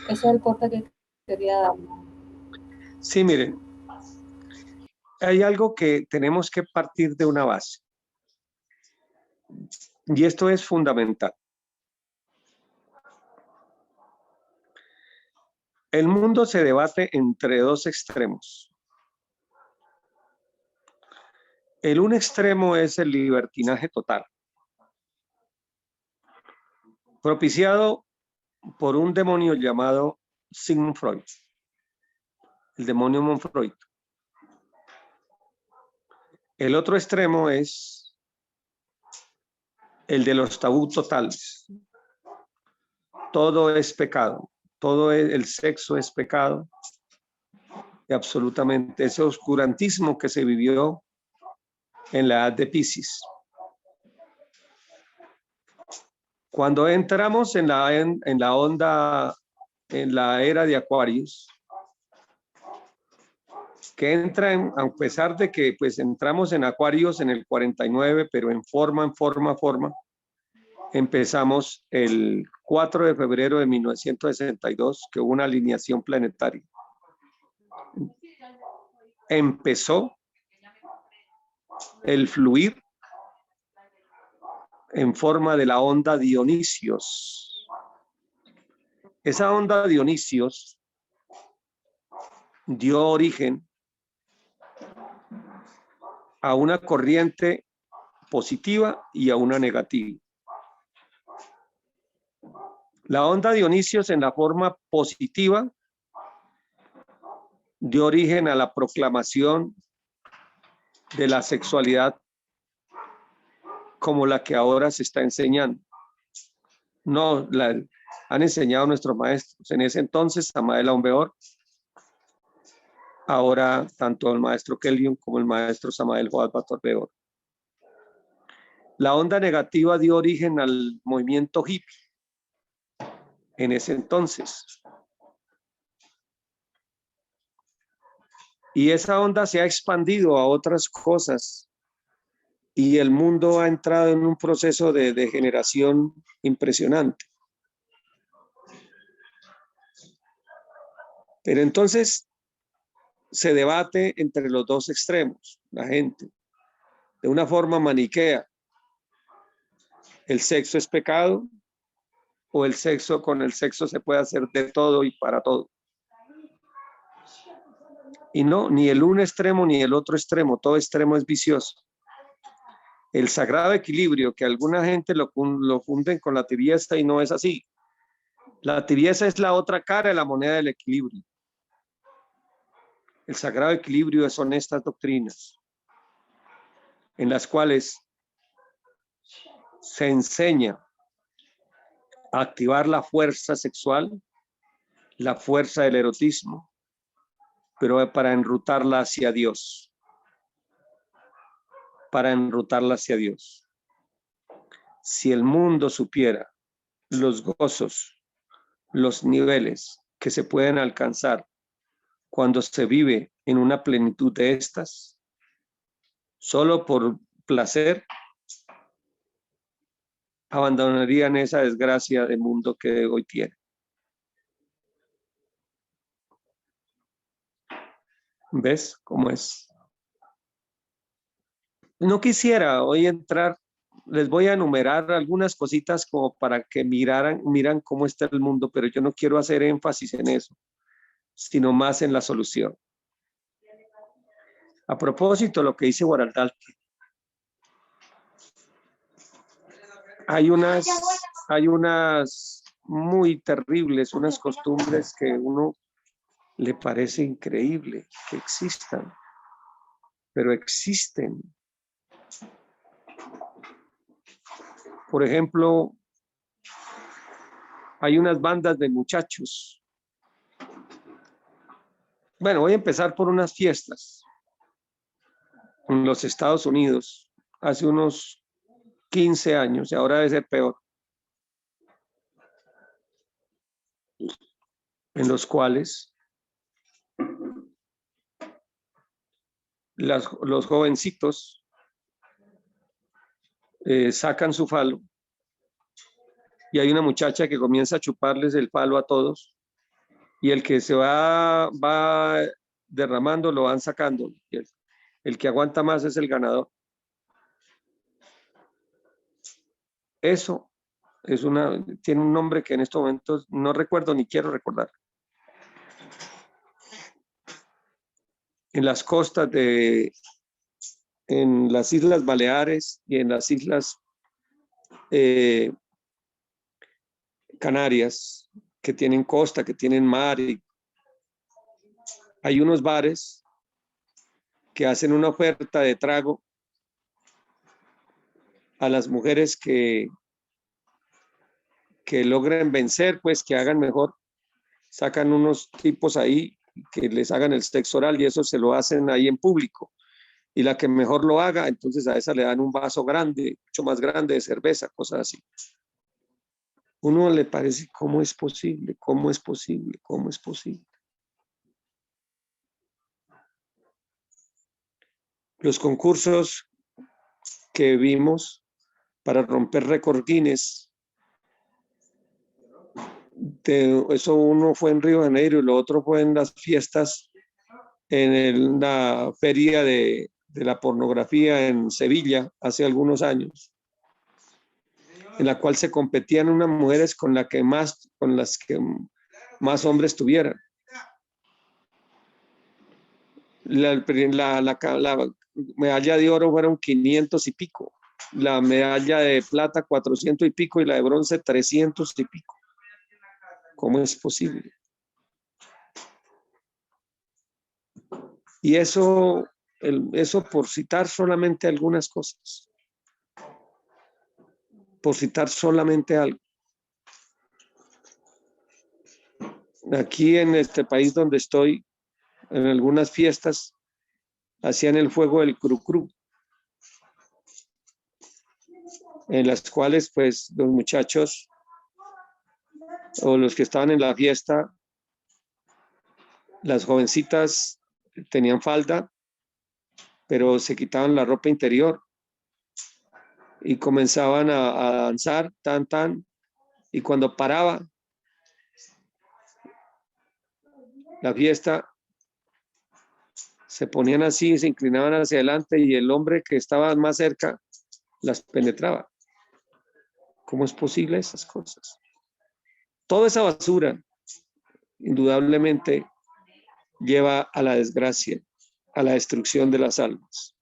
Ese es el corte que quería dar. Sí, miren, hay algo que tenemos que partir de una base, y esto es fundamental. El mundo se debate entre dos extremos. El un extremo es el libertinaje total, propiciado por un demonio llamado Sigmund Freud, el demonio Monfreud. El otro extremo es el de los tabú totales. Todo es pecado, el sexo es pecado, y absolutamente ese oscurantismo que se vivió en la edad de Piscis. Cuando entramos en la onda, en la era de Acuarios, que entra a pesar de que pues entramos en Acuarios en el 49, pero en forma, empezamos el 4 de febrero de 1962, que hubo una alineación planetaria. Empezó el fluir en forma de la onda Dionisios. Esa onda Dionisios dio origen a una corriente positiva y a una negativa. La onda Dionisios en la forma positiva dio origen a la proclamación de la sexualidad como la que ahora se está enseñando. No, la han enseñado nuestros maestros. En ese entonces, Samael Aun Weor, ahora tanto el maestro Kelvin como el maestro Samael Joad Bator Weor. La onda negativa dio origen al movimiento hippie en ese entonces. Y esa onda se ha expandido a otras cosas y el mundo ha entrado en un proceso de degeneración impresionante. Pero entonces se debate entre los dos extremos, la gente, de una forma maniquea. el sexo es pecado, o con el sexo se puede hacer de todo y para todo. Y no, ni el un extremo ni el otro extremo, todo extremo es vicioso. El sagrado equilibrio, que alguna gente lo funden con la tibieza y no es así. La tibieza es la otra cara de la moneda del equilibrio. El sagrado equilibrio son estas doctrinas en las cuales se enseña a activar la fuerza sexual, la fuerza del erotismo, pero para enrutarla hacia Dios. Para enrutarla hacia Dios. Si el mundo supiera los gozos, los niveles que se pueden alcanzar cuando se vive en una plenitud de estas, solo por placer, abandonarían esa desgracia de mundo que hoy tiene. ¿Ves cómo es? No quisiera hoy entrar, les voy a enumerar algunas cositas como para que miran cómo está el mundo, pero yo no quiero hacer énfasis en eso, sino más en la solución. A propósito, lo que dice Guaraldalte, hay unas muy terribles, unas costumbres que a uno le parece increíble que existan, pero existen. Por ejemplo, hay unas bandas de muchachos. Bueno, voy a empezar por unas fiestas en los Estados Unidos, hace unos 15 años, y ahora debe ser peor, en los cuales los jovencitos sacan su falo y hay una muchacha que comienza a chuparles el falo a todos y el que se va derramando lo van sacando. Y el que aguanta más es el ganador. Eso tiene un nombre que en estos momentos no recuerdo ni quiero recordar. En las costas en las Islas Baleares y en las Islas Canarias, que tienen costa, que tienen mar, y hay unos bares que hacen una oferta de trago a las mujeres que logren vencer, pues que hagan mejor, sacan unos tipos ahí que les hagan el sexo oral y eso se lo hacen ahí en público. Y la que mejor lo haga, entonces a esa le dan un vaso grande, mucho más grande de cerveza, cosas así. Uno le parece, ¿cómo es posible? ¿Cómo es posible? ¿Cómo es posible? Los concursos que vimos para romper récord Guinness, eso uno fue en Río de Janeiro y lo otro fue en las fiestas, en la feria de la pornografía en Sevilla hace algunos años, en la cual se competían unas mujeres con las que más hombres tuvieran. La medalla de oro fueron 500 y pico, la medalla de plata 400 y pico y la de bronce 300 y pico. ¿Cómo es posible? Y eso por citar solamente algunas cosas. Por citar solamente algo. Aquí en este país donde estoy, en algunas fiestas, hacían el juego del cru-cru, en las cuales pues los muchachos o los que estaban en la fiesta, las jovencitas tenían falda, pero se quitaban la ropa interior y comenzaban a danzar, tan, tan, y cuando paraba la fiesta, se ponían así, se inclinaban hacia adelante y el hombre que estaba más cerca las penetraba. ¿Cómo es posible esas cosas? Toda esa basura, indudablemente, lleva a la desgracia, a la destrucción de las almas.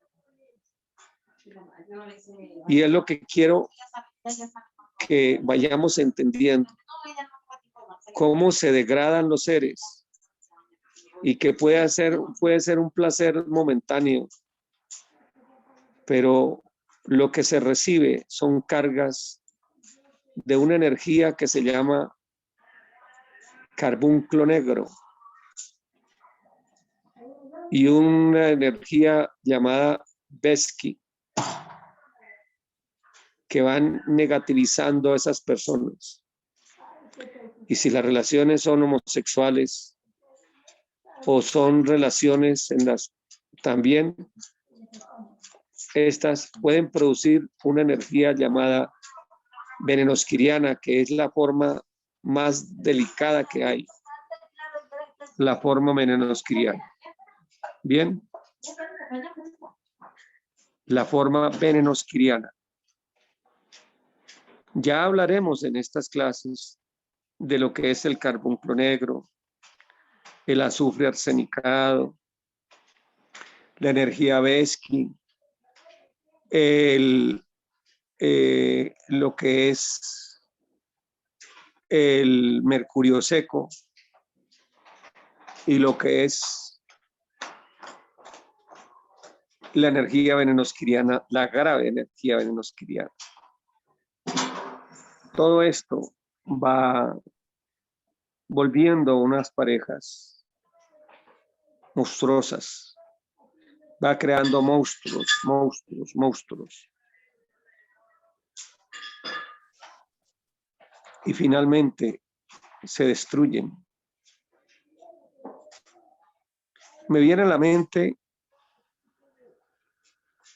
Y es lo que quiero que vayamos entendiendo, cómo se degradan los seres y que puede ser un placer momentáneo, pero lo que se recibe son cargas de una energía que se llama carbunclo negro y una energía llamada Besky, que van negativizando a esas personas. Y si las relaciones son homosexuales o son relaciones en las también, estas pueden producir una energía llamada venenosquiriana, que es la forma más delicada que hay, la forma venenosquiriana. Bien, la forma venenosquiriana. Ya hablaremos en estas clases de lo que es el carbunclo negro, el azufre arsenicado, la energía Besky, lo que es el mercurio seco y lo que es la energía venenosquiriana, la grave energía venenosquiriana. Todo esto va volviendo unas parejas monstruosas, va creando monstruos. Y finalmente se destruyen. Me viene a la mente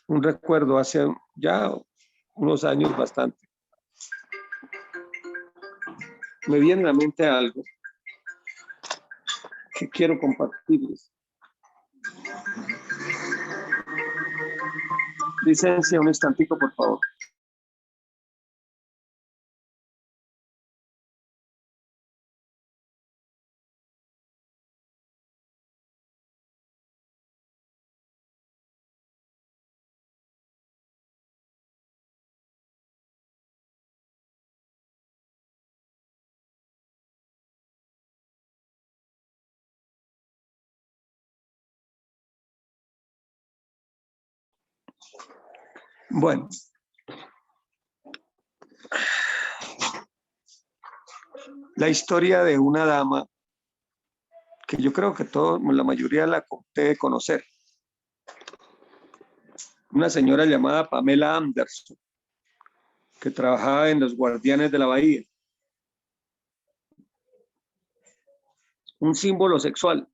un recuerdo hace ya unos años bastante. Me viene a la mente algo que quiero compartirles. Licencia, un instantico, por favor. Bueno, la historia de una dama que yo creo que la mayoría la debe conocer. Una señora llamada Pamela Anderson, que trabajaba en los Guardianes de la Bahía. Un símbolo sexual,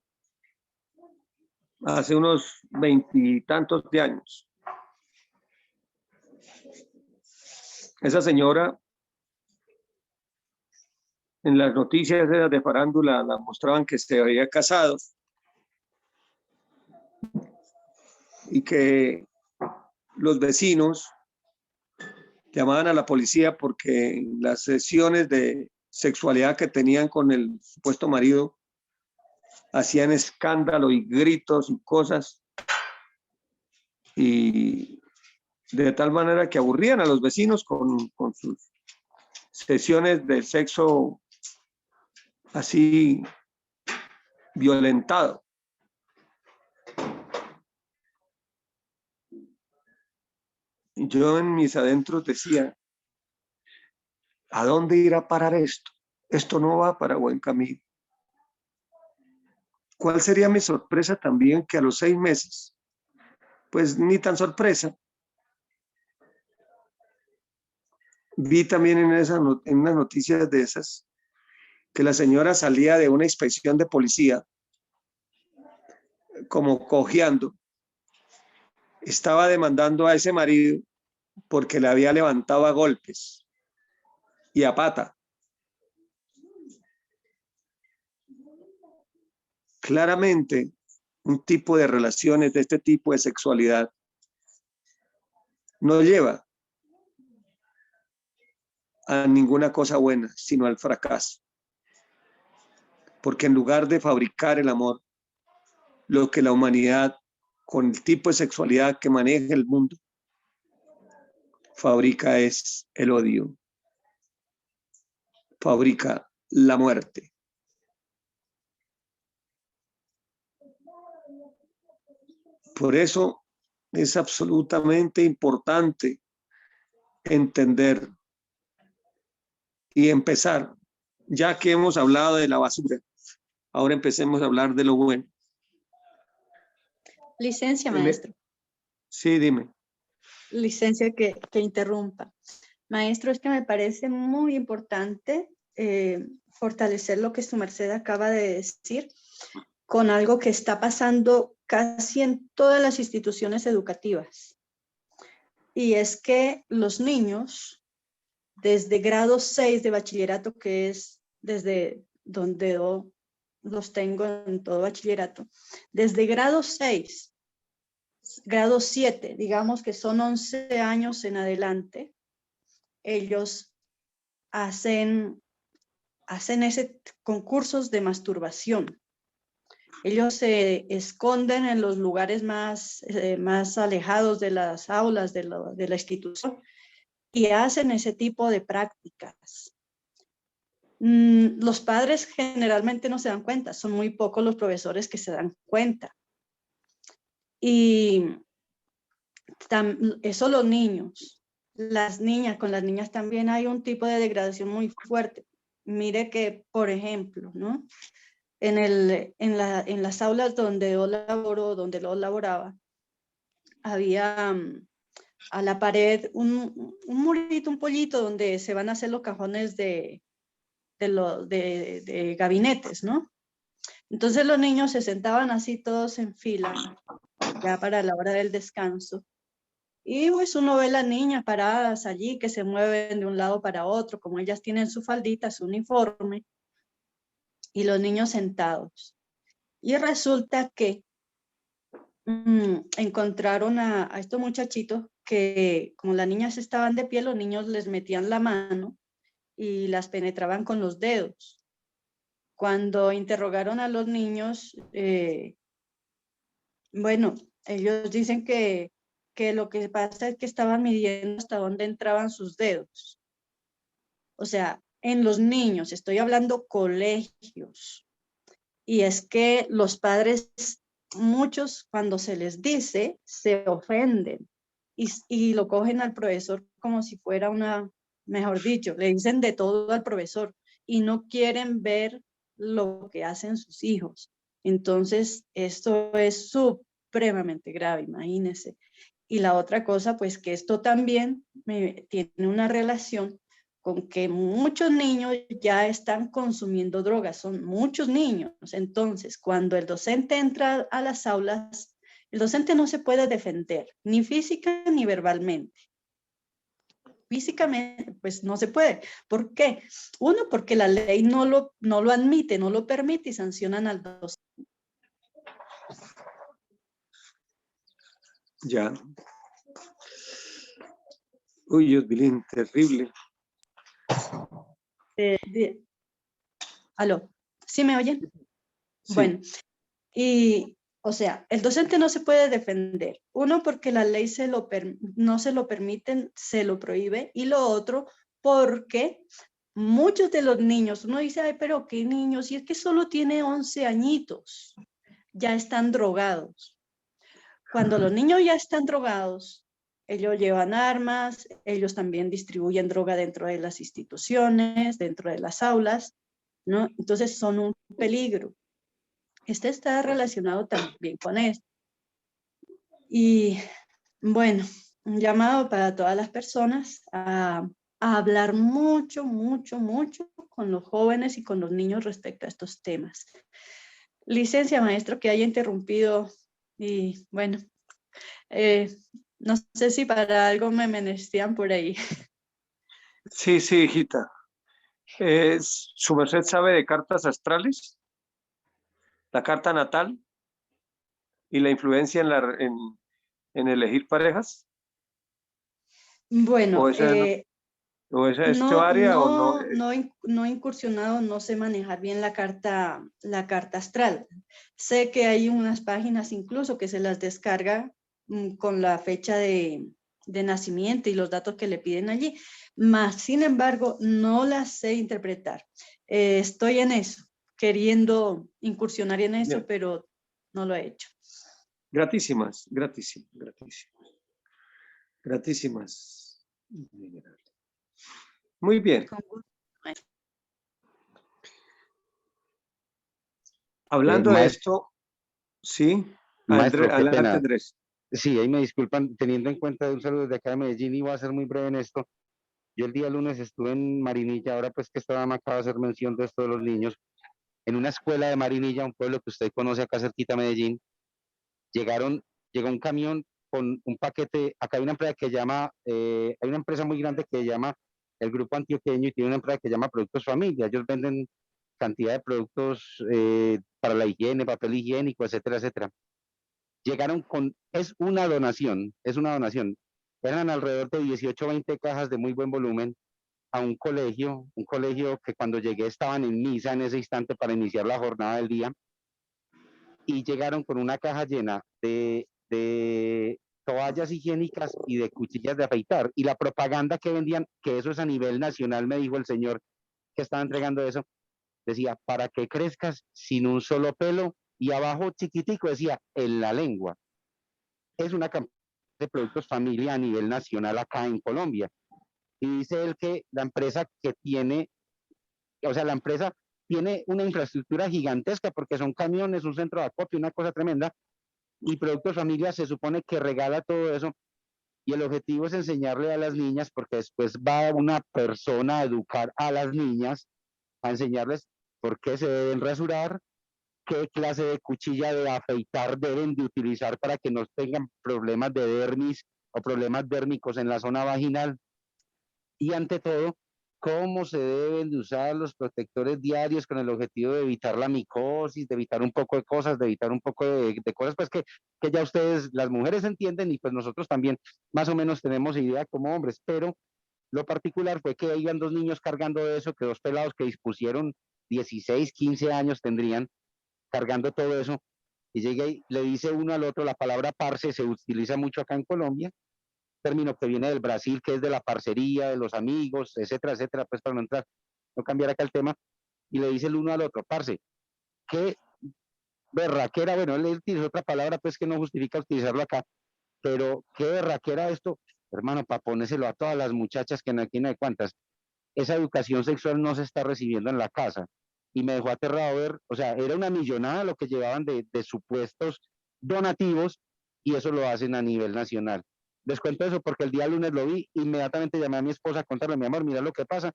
hace unos 20 y tantos de años. Esa señora, en las noticias de farándula, la mostraban que se había casado y que los vecinos llamaban a la policía porque las sesiones de sexualidad que tenían con el supuesto marido hacían escándalo y gritos y cosas, y de tal manera que aburrían a los vecinos con sus sesiones de sexo así violentado. Yo en mis adentros decía, ¿a dónde irá a parar esto? Esto no va para buen camino. ¿Cuál sería mi sorpresa también? Que a los 6 meses, pues ni tan sorpresa, vi también en unas noticias de esas, que la señora salía de una inspección de policía, como cojeando, estaba demandando a ese marido porque le había levantado a golpes y a pata. Claramente, un tipo de relaciones de este tipo de sexualidad no lleva a ninguna cosa buena, sino al fracaso. Porque en lugar de fabricar el amor, lo que la humanidad, con el tipo de sexualidad que maneja el mundo, fabrica es el odio, fabrica la muerte. Por eso es absolutamente importante entender y empezar, ya que hemos hablado de la basura, ahora empecemos a hablar de lo bueno. Licencia, maestro. Sí, dime. Licencia que interrumpa. Maestro, es que me parece muy importante fortalecer lo que su merced acaba de decir con algo que está pasando casi en todas las instituciones educativas. Y es que los niños, desde grado 6 de bachillerato, que es desde donde los tengo en todo bachillerato, desde grado 6, grado 7, digamos que son 11 años en adelante, ellos hacen ese concursos de masturbación. Ellos se esconden en los lugares más alejados de las aulas de la institución y hacen ese tipo de prácticas. Los padres generalmente no se dan cuenta, son muy pocos los profesores que se dan cuenta. Y eso los niños. Las niñas, con las niñas también hay un tipo de degradación muy fuerte. Mire que, por ejemplo, ¿no? En las aulas donde yo laboraba, había a la pared un murito, un pollito donde se van a hacer los cajones de gabinetes, ¿no? Entonces los niños se sentaban así todos en fila, ya para la hora del descanso. Y pues uno ve las niñas paradas allí que se mueven de un lado para otro, como ellas tienen su faldita, su uniforme, y los niños sentados. Y resulta que encontraron a estos muchachitos que, como las niñas estaban de pie, los niños les metían la mano y las penetraban con los dedos. Cuando interrogaron a los niños, bueno, ellos dicen que lo que pasa es que estaban midiendo hasta dónde entraban sus dedos. O sea, en los niños, estoy hablando colegios. Y es que los padres, muchos cuando se les dice, se ofenden y lo cogen al profesor como si fuera mejor dicho, le dicen de todo al profesor y no quieren ver lo que hacen sus hijos. Entonces, esto es supremamente grave, imagínense. Y la otra cosa, pues que esto también tiene una relación con que muchos niños ya están consumiendo drogas, son muchos niños. Entonces, cuando el docente entra a las aulas, el docente no se puede defender, ni física ni verbalmente. Físicamente, pues no se puede. ¿Por qué? Uno, porque la ley no lo admite, no lo permite y sancionan al docente. Ya. Uy, Osbilín, terrible. ¿Aló? ¿Sí me oyen? Sí. Bueno, y o sea, el docente no se puede defender. Uno, porque la ley no se lo permiten, se lo prohíbe. Y lo otro, porque muchos de los niños, uno dice, ay, pero qué niños, y es que solo tiene 11 añitos, ya están drogados. Cuando los niños ya están drogados, ellos llevan armas, ellos también distribuyen droga dentro de las instituciones, dentro de las aulas, ¿no? Entonces son un peligro. Este está relacionado también con esto. Y bueno, un llamado para todas las personas a hablar mucho, mucho, mucho con los jóvenes y con los niños respecto a estos temas. Licencia, maestro, que haya interrumpido y bueno, no sé si para algo me menestean por ahí. Sí, sí, hijita. ¿Su merced sabe de cartas astrales? La carta natal y la influencia en elegir parejas. Bueno, ¿O esa ¿O es este No, área o no? no he incursionado, no sé manejar bien la carta astral. Sé que hay unas páginas incluso que se las descarga con la fecha de nacimiento y los datos que le piden allí, mas sin embargo no las sé interpretar. Estoy en eso, queriendo incursionar en eso, Bien. pero no lo he hecho. Gratísimas, gratísimas, gratísimas. Gratísimas. Muy bien. Con gusto. Hablando de Maestro, esto, sí, maestro, qué adelante, pena. Andrés. Sí, ahí me disculpan, teniendo en cuenta un saludo desde acá de Medellín, y voy a ser muy breve en esto. Yo el día lunes estuve en Marinilla, ahora pues que esta dama acaba de hacer mención de esto de los niños, en una escuela de Marinilla, un pueblo que usted conoce acá cerquita a Medellín. Llegó un camión con un paquete. Acá hay una empresa que llama, hay una empresa muy grande que llama el Grupo Antioqueño, y tiene una empresa que llama Productos Familia. Ellos venden cantidad de productos para la higiene, papel higiénico, etcétera, etcétera. Llegaron con, es una donación, eran alrededor de 18 o 20 cajas de muy buen volumen a un colegio que cuando llegué estaban en misa en ese instante para iniciar la jornada del día, y llegaron con una caja llena de toallas higiénicas y de cuchillas de afeitar, y la propaganda que vendían, que eso es a nivel nacional, me dijo el señor que estaba entregando eso, decía, para que crezcas sin un solo pelo, y abajo chiquitico decía, en la lengua. Es una campaña de Productos Familia a nivel nacional acá en Colombia. Y dice él que la empresa la empresa tiene una infraestructura gigantesca porque son camiones, un centro de acopio, una cosa tremenda, y Productos Familia se supone que regala todo eso, y el objetivo es enseñarle a las niñas, porque después va una persona a educar a las niñas, a enseñarles por qué se deben rasurar, qué clase de cuchilla de afeitar deben de utilizar para que no tengan problemas de dermis o problemas dérmicos en la zona vaginal, y ante todo, cómo se deben de usar los protectores diarios con el objetivo de evitar la micosis, de evitar un poco de cosas, de evitar un poco de cosas pues que ya ustedes, las mujeres, entienden, y pues nosotros también más o menos tenemos idea como hombres, pero lo particular fue que iban dos niños cargando eso, que dos pelados que dispusieron 16, 15 años tendrían, cargando todo eso, y llega y le dice uno al otro, la palabra parce se utiliza mucho acá en Colombia, término que viene del Brasil, que es de la parcería, de los amigos, etcétera, etcétera, pues para no entrar, no cambiar acá el tema, y le dice el uno al otro, parce, qué berraquera, bueno, él utilizó otra palabra, pues que no justifica utilizarlo acá, pero qué berraquera esto, hermano, para ponérselo a todas las muchachas que aquí no hay cuantas, esa educación sexual no se está recibiendo en la casa, y me dejó aterrado ver, o sea, era una millonada lo que llevaban de supuestos donativos, y eso lo hacen a nivel nacional. Les cuento eso porque el día lunes lo vi, inmediatamente llamé a mi esposa a contarle, mi amor, mira lo que pasa,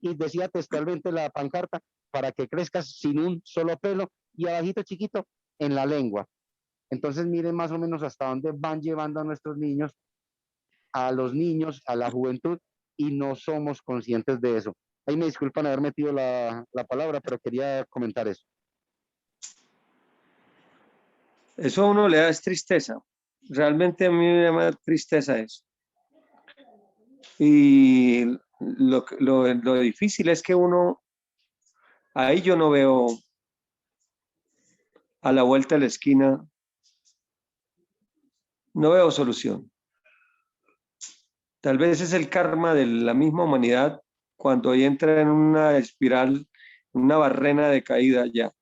y decía textualmente la pancarta, para que crezcas sin un solo pelo, y abajito chiquito, en la lengua. Entonces miren más o menos hasta dónde van llevando a nuestros niños, a los niños, a la juventud, y no somos conscientes de eso. Ahí me disculpan haber metido la palabra, pero quería comentar eso. Eso a uno le da es tristeza. Realmente a mí me llama tristeza eso. Y lo difícil es que uno, ahí yo no veo a la vuelta de la esquina, no veo solución. Tal vez es el karma de la misma humanidad cuando entra en una espiral, una barrena de caída ya.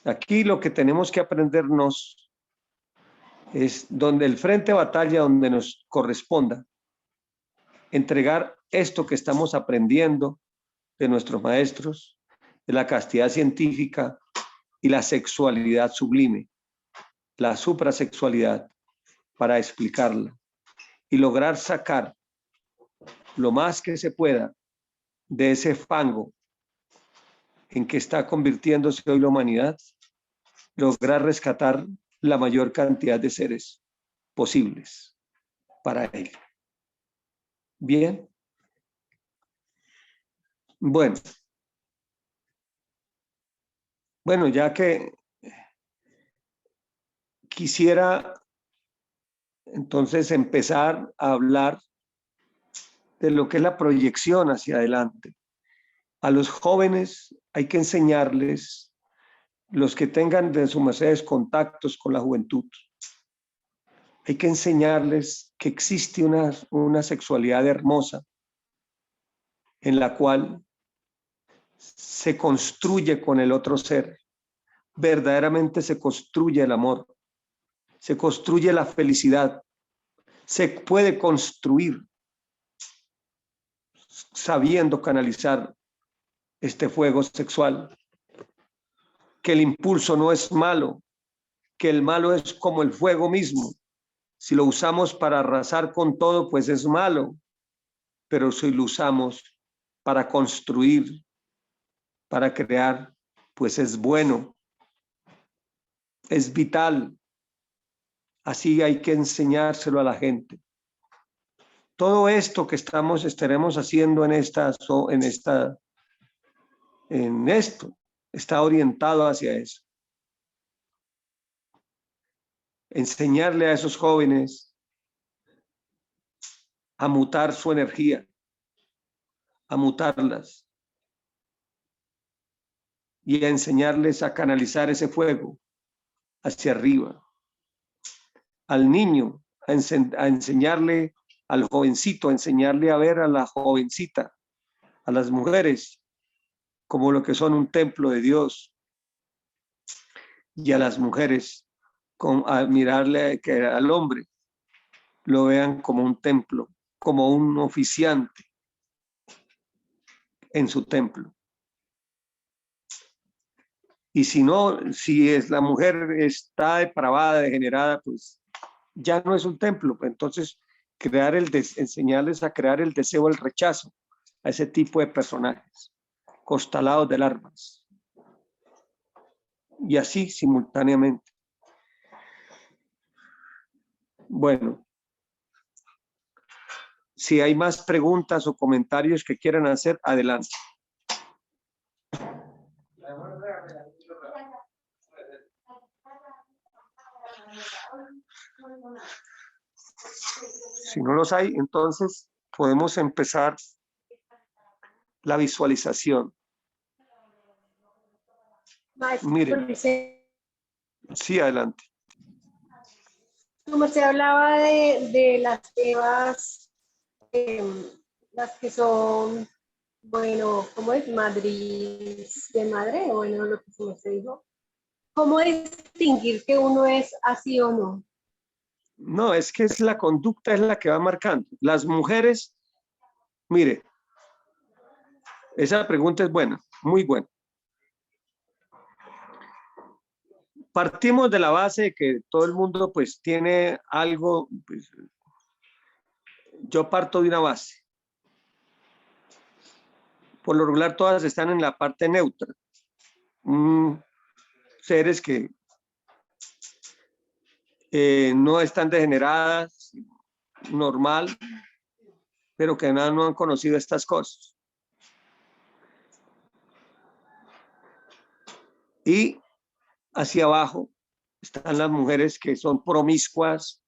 Aquí lo que tenemos que aprendernos es donde el frente de batalla, donde nos corresponda, entregar esto que estamos aprendiendo de nuestros maestros, de la castidad científica y la sexualidad sublime, la suprasexualidad, para explicarla y lograr sacar lo más que se pueda de ese fango en que está convirtiéndose hoy la humanidad, lograr rescatar la mayor cantidad de seres posibles para ello. Bien. Bueno, ya que quisiera entonces empezar a hablar de lo que es la proyección hacia adelante. A los jóvenes hay que enseñarles, los que tengan de su merced contactos con la juventud, hay que enseñarles que existe una sexualidad hermosa en la cual se construye con el otro ser. Verdaderamente se construye el amor, se construye la felicidad, se puede construir sabiendo canalizar este fuego sexual, que el impulso no es malo, que el malo es como el fuego mismo. Si lo usamos para arrasar con todo, pues es malo, pero si lo usamos para construir, para crear, pues es bueno, es vital. Así hay que enseñárselo a la gente. Todo esto que estaremos haciendo en esto, está orientado hacia eso. Enseñarle a esos jóvenes a mutar su energía, a mutarlas y a enseñarles a canalizar ese fuego hacia arriba. Al niño, a enseñarle al jovencito, a enseñarle a ver a la jovencita, a las mujeres, como lo que son un templo de Dios, y a las mujeres a mirarle que al hombre lo vean como un templo, como un oficiante en su templo. Y si no, si la mujer está depravada, degenerada, pues ya no es un templo. Entonces, enseñarles a crear el deseo, el rechazo a ese tipo de personajes, constelados de larvas. Y así simultáneamente. Bueno, si hay más preguntas o comentarios que quieran hacer, adelante. Si no los hay, entonces podemos empezar la visualización. Miren. Sí, adelante. Como se hablaba de las evas, las que son, bueno, ¿cómo es? Matriz de madre, bueno, lo que se dijo. ¿Cómo distinguir que uno es así o no? No, es que la conducta es la que va marcando. Las mujeres, mire, esa pregunta es buena, muy buena. Partimos de la base de que todo el mundo pues tiene algo, pues, yo parto de una base. Por lo regular todas están en la parte neutra. Seres que no están degeneradas, normal, pero que nada no han conocido estas cosas. Y hacia abajo están las mujeres que son promiscuas,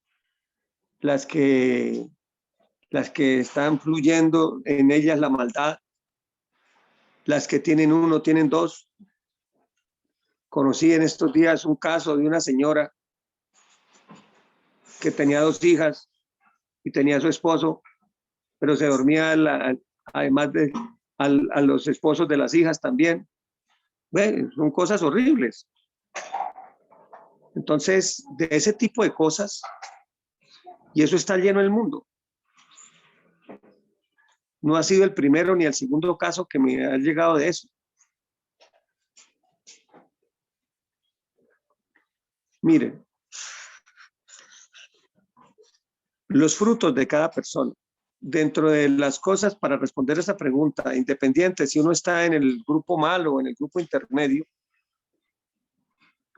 las que están fluyendo en ellas la maldad, las que tienen uno, tienen dos. Conocí en estos días un caso de una señora que tenía 2 hijas y tenía a su esposo, pero se dormía además de a los esposos de las hijas también. Bueno, son cosas horribles. Entonces, de ese tipo de cosas, y eso está lleno en el mundo. No ha sido el primero ni el segundo caso que me ha llegado de eso. Miren, los frutos de cada persona. Dentro de las cosas para responder esa pregunta, independiente si uno está en el grupo malo o en el grupo intermedio,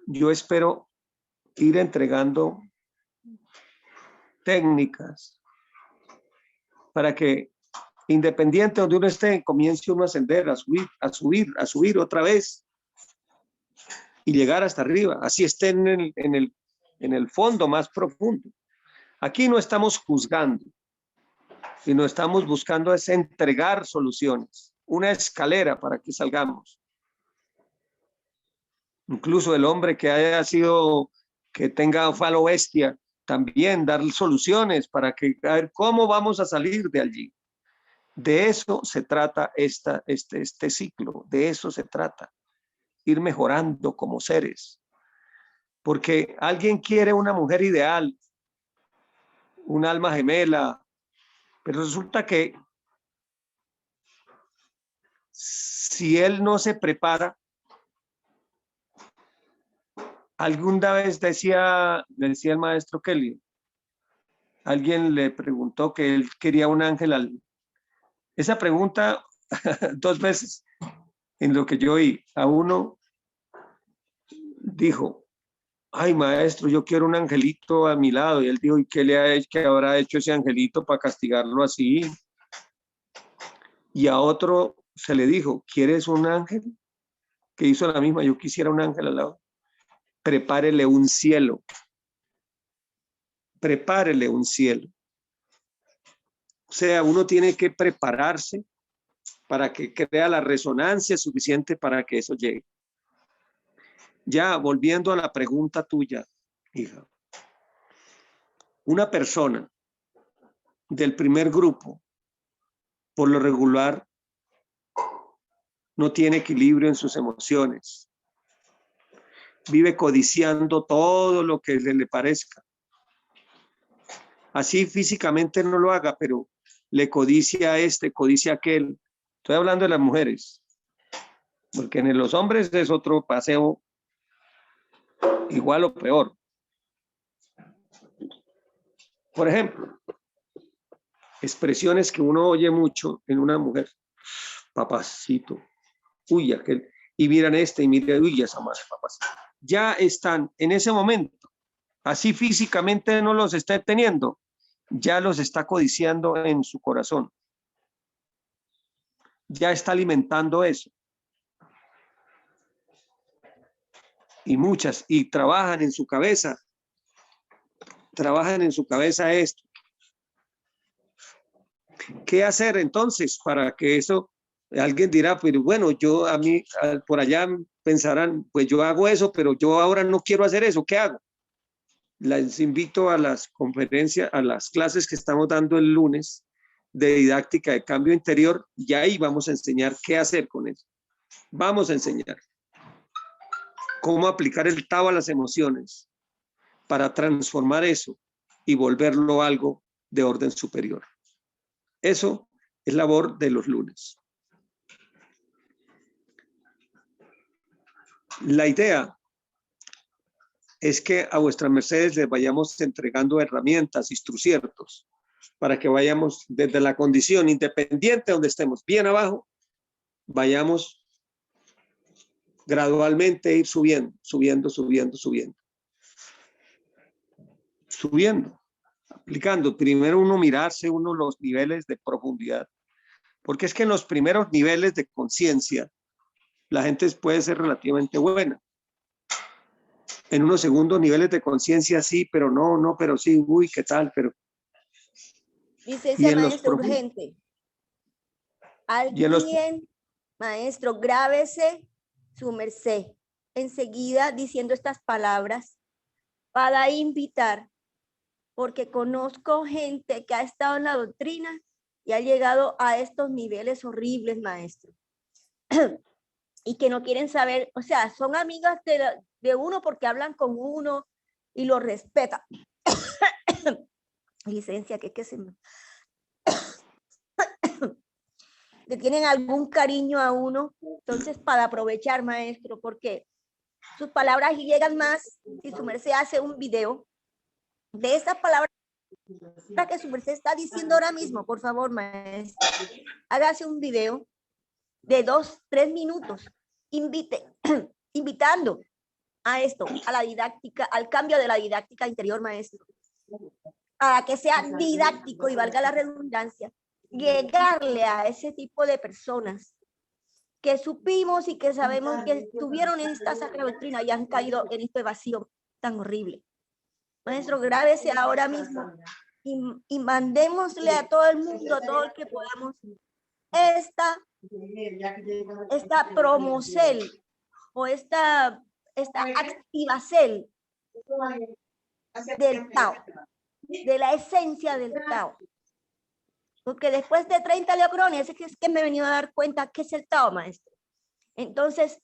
yo espero ir entregando técnicas para que independiente donde uno esté, comience uno a ascender, a subir otra vez y llegar hasta arriba, así esté en el fondo más profundo. Aquí no estamos juzgando, sino estamos buscando es entregar soluciones, una escalera para que salgamos. Incluso el hombre que haya sido, que tenga falo bestia, también dar soluciones para que, a ver, ¿cómo vamos a salir de allí? De eso se trata este ciclo, de eso se trata, ir mejorando como seres. Porque alguien quiere una mujer ideal, un alma gemela, pero resulta que si él no se prepara, alguna vez decía el maestro Kelly, alguien le preguntó que él quería un ángel. Esa pregunta 2 veces en lo que yo oí, a uno dijo, ay maestro, yo quiero un angelito a mi lado, y él dijo, ¿y qué le ha hecho, qué habrá hecho ese angelito para castigarlo así? Y a otro se le dijo, ¿quieres un ángel? Que hizo la misma, yo quisiera un ángel al lado. Prepárele un cielo. Prepárele un cielo. O sea, uno tiene que prepararse para que crea la resonancia suficiente para que eso llegue. Ya, volviendo a la pregunta tuya, hija. Una persona del primer grupo, por lo regular, no tiene equilibrio en sus emociones. Vive codiciando todo lo que le parezca. Así físicamente no lo haga, pero le codicia a este, codicia a aquel. Estoy hablando de las mujeres, porque en los hombres es otro paseo igual o peor. Por ejemplo, expresiones que uno oye mucho en una mujer. Papacito, uy, aquel, y miran y miran, uy, esa madre, papacito. Ya están en ese momento, así físicamente no los está teniendo, ya los está codiciando en su corazón. Ya está alimentando eso. Y muchas, y trabajan en su cabeza esto. ¿Qué hacer entonces para que eso? Alguien dirá, pero bueno, yo a mí, por allá pensarán, pues yo hago eso, pero yo ahora no quiero hacer eso, ¿qué hago? Les invito a las conferencias, a las clases que estamos dando el lunes de didáctica de cambio interior, y ahí vamos a enseñar qué hacer con eso. Vamos a enseñar cómo aplicar el Tao a las emociones para transformar eso y volverlo algo de orden superior. Eso es labor de los lunes. La idea es que a vuestras mercedes les vayamos entregando herramientas, instruciertos, para que vayamos desde la condición independiente donde estemos, bien abajo, vayamos gradualmente ir subiendo, aplicando. Primero uno mirarse los niveles de profundidad, porque es que en los primeros niveles de conciencia la gente puede ser relativamente buena. En unos segundos niveles de conciencia sí, pero no, pero sí, uy, ¿qué tal? Pero licencia, maestro, urgente. Alguien, maestro, grábese su merced enseguida diciendo estas palabras para invitar, porque conozco gente que ha estado en la doctrina y ha llegado a estos niveles horribles, maestro. Y que no quieren saber, o sea, son amigas de uno porque hablan con uno y lo respetan. Licencia, que se me... le tienen algún cariño a uno, entonces para aprovechar, maestro, porque sus palabras llegan más si su merced hace un video de estas palabras que su merced está diciendo ahora mismo. Por favor, maestro, hágase un video de 2-3 minutos, invitando a esto, a la didáctica, al cambio de la didáctica interior, maestro, para que sea didáctico y valga la redundancia, llegarle a ese tipo de personas que supimos y que sabemos que estuvieron en esta sacra doctrina y han caído en esta evasión tan horrible. Maestro, grábese ahora mismo y mandémosle a todo el mundo, todo el que podamos, esta promocel o esta activacel del Tao, de la esencia del Tao. Porque después de 30 leocrones es que me he venido a dar cuenta que es el Tao, maestro. Entonces,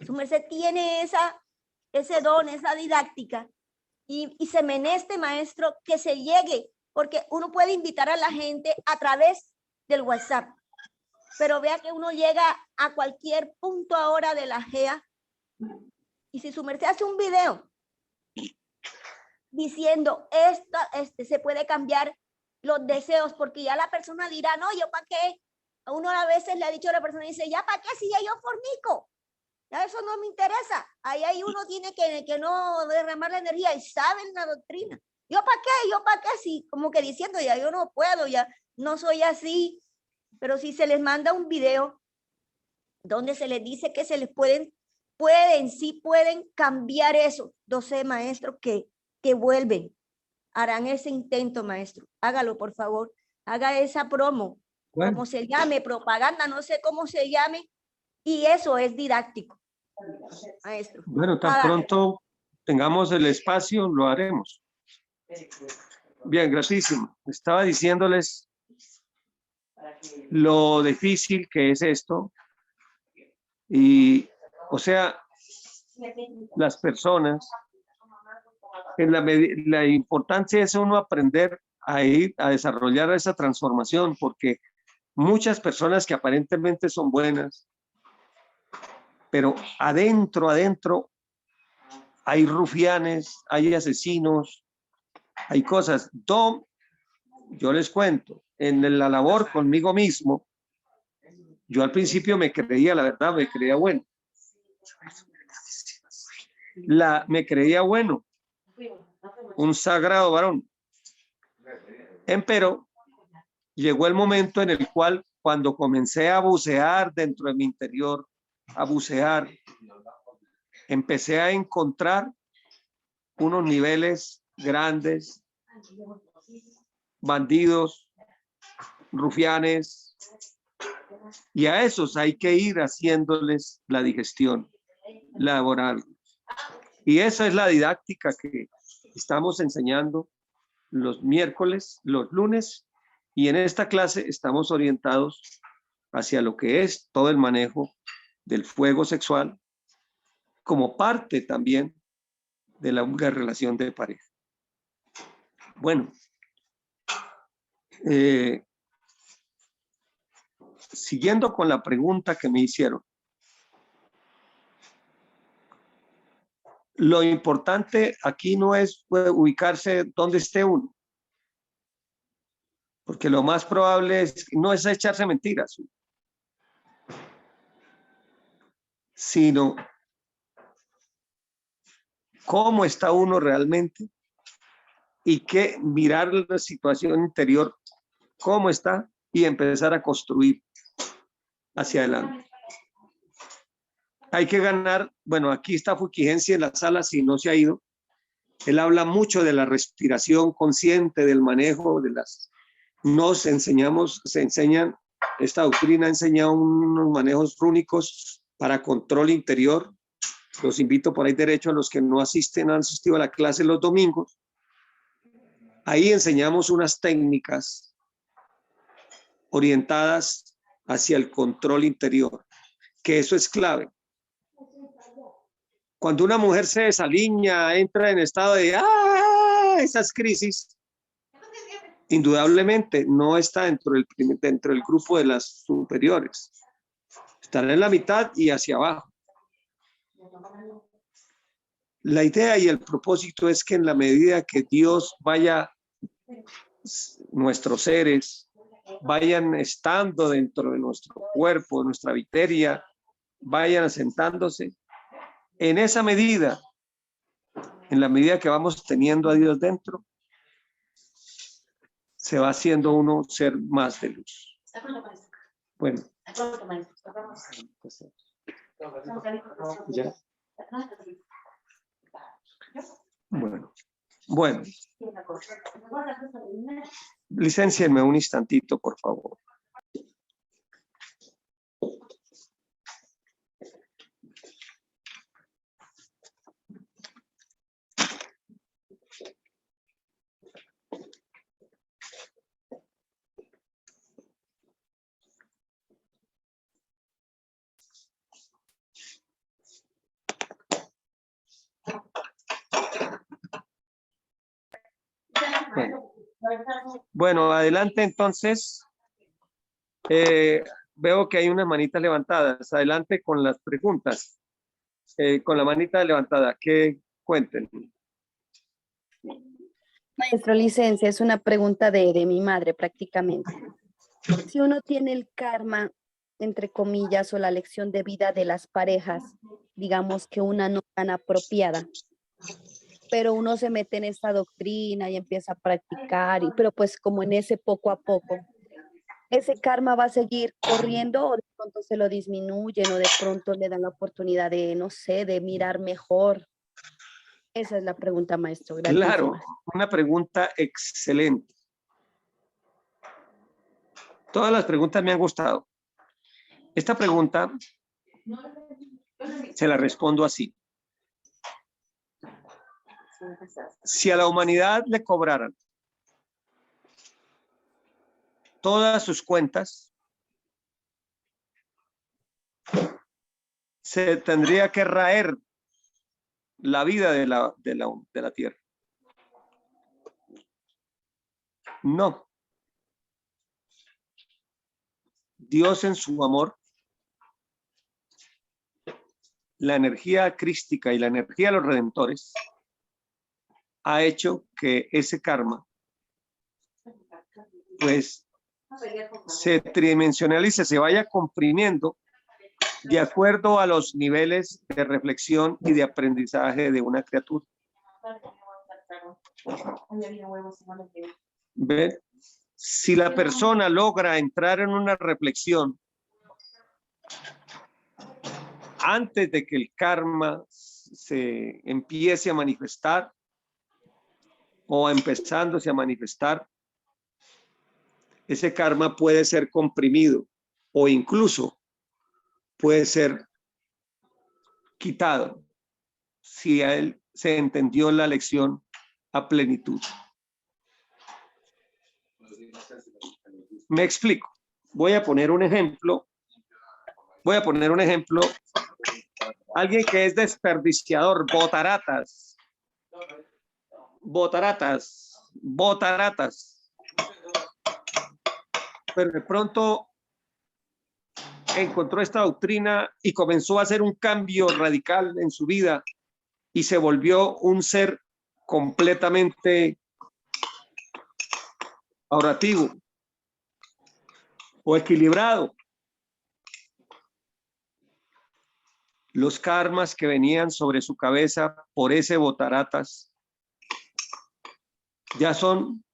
su merced tiene ese don, esa didáctica, y se meneste, maestro, que se llegue, porque uno puede invitar a la gente a través del WhatsApp, pero vea que uno llega a cualquier punto ahora de la GEA, y si su merced hace un video diciendo, se puede cambiar los deseos, porque ya la persona dirá, no, ¿yo para qué? A uno a veces le ha dicho a la persona, dice, ¿ya para qué si ya yo fornico? Ya eso no me interesa. Ahí uno tiene que no derramar la energía y saben la doctrina. ¿Yo para qué? ¿Yo para qué? Sí, como que diciendo, ya yo no puedo, ya no soy así. Pero si se les manda un video donde se les dice que se les pueden cambiar eso. 12 maestros que vuelven, harán ese intento, maestro. Hágalo, por favor. Haga esa promo, Bueno. como se llame, propaganda, no sé cómo se llame. Y eso es didáctico, maestro. Bueno, tan pronto tengamos el espacio, lo haremos. Bien, gratísimo. Estaba diciéndoles lo difícil que es esto. Y, o sea, las personas, la importancia es uno aprender a ir a desarrollar esa transformación, porque muchas personas que aparentemente son buenas, pero adentro hay rufianes, hay asesinos, hay cosas. Yo les cuento, en la labor conmigo mismo, yo al principio me creía, la verdad, me creía bueno. Me creía bueno, un sagrado varón. Pero llegó el momento en el cual, cuando comencé a bucear dentro de mi interior, a bucear, empecé a encontrar unos niveles grandes, bandidos, rufianes, y a esos hay que ir haciéndoles la digestión laboral. Y esa es la didáctica que estamos enseñando los miércoles, los lunes, y en esta clase estamos orientados hacia lo que es todo el manejo del fuego sexual como parte también de la relación de pareja. Bueno, siguiendo con la pregunta que me hicieron, lo importante aquí no es ubicarse donde esté uno, porque lo más probable no es echarse mentiras, sino cómo está uno realmente y mirar la situación interior, cómo está, y empezar a construir hacia adelante. Hay que ganar, bueno, aquí está Fukigensi en la sala, si no se ha ido. Él habla mucho de la respiración consciente, del manejo de esta doctrina enseña unos manejos rúnicos para control interior. Los invito por ahí derecho a los que no han asistido a la clase los domingos. Ahí enseñamos unas técnicas orientadas hacia el control interior, que eso es clave. Cuando una mujer se desalinea, entra en estado de esas crisis, indudablemente no está dentro del grupo de las superiores. Estará en la mitad y hacia abajo. La idea y el propósito es que en la medida que Dios nuestros seres vayan estando dentro de nuestro cuerpo, de nuestra viteria, vayan asentándose, en esa medida, en la medida que vamos teniendo a Dios dentro, se va haciendo uno ser más de luz. Bueno. ¿Ya? Bueno. Bueno, licéncienme un instantito, por favor. Bueno, adelante entonces. Veo que hay unas manitas levantadas. Adelante con las preguntas. Con la manita levantada, ¿qué cuenten? Maestro, licencia, es una pregunta de mi madre prácticamente. Si uno tiene el karma, entre comillas, o la lección de vida de las parejas, digamos que una no tan apropiada, pero uno se mete en esta doctrina y empieza a practicar, pero pues como en ese poco a poco, ¿ese karma va a seguir corriendo o de pronto se lo disminuyen o de pronto le dan la oportunidad de, no sé, de mirar mejor? Esa es la pregunta, maestro. Gracias. Claro, una pregunta excelente. Todas las preguntas me han gustado. Esta pregunta se la respondo así. Si a la humanidad le cobraran todas sus cuentas, se tendría que raer la vida de la tierra. No. Dios en su amor, la energía crística y la energía de los redentores ha hecho que ese karma pues se tridimensionalice, se vaya comprimiendo de acuerdo a los niveles de reflexión y de aprendizaje de una criatura. ¿Ven? Si la persona logra entrar en una reflexión antes de que el karma se empiece a manifestar o empezándose a manifestar, ese karma puede ser comprimido o incluso puede ser quitado si a él se entendió la lección a plenitud. Me explico. Voy a poner un ejemplo. Alguien que es desperdiciador, botaratas. Pero de pronto encontró esta doctrina y comenzó a hacer un cambio radical en su vida y se volvió un ser completamente orativo o equilibrado. Los karmas que venían sobre su cabeza por ese botaratas ya son,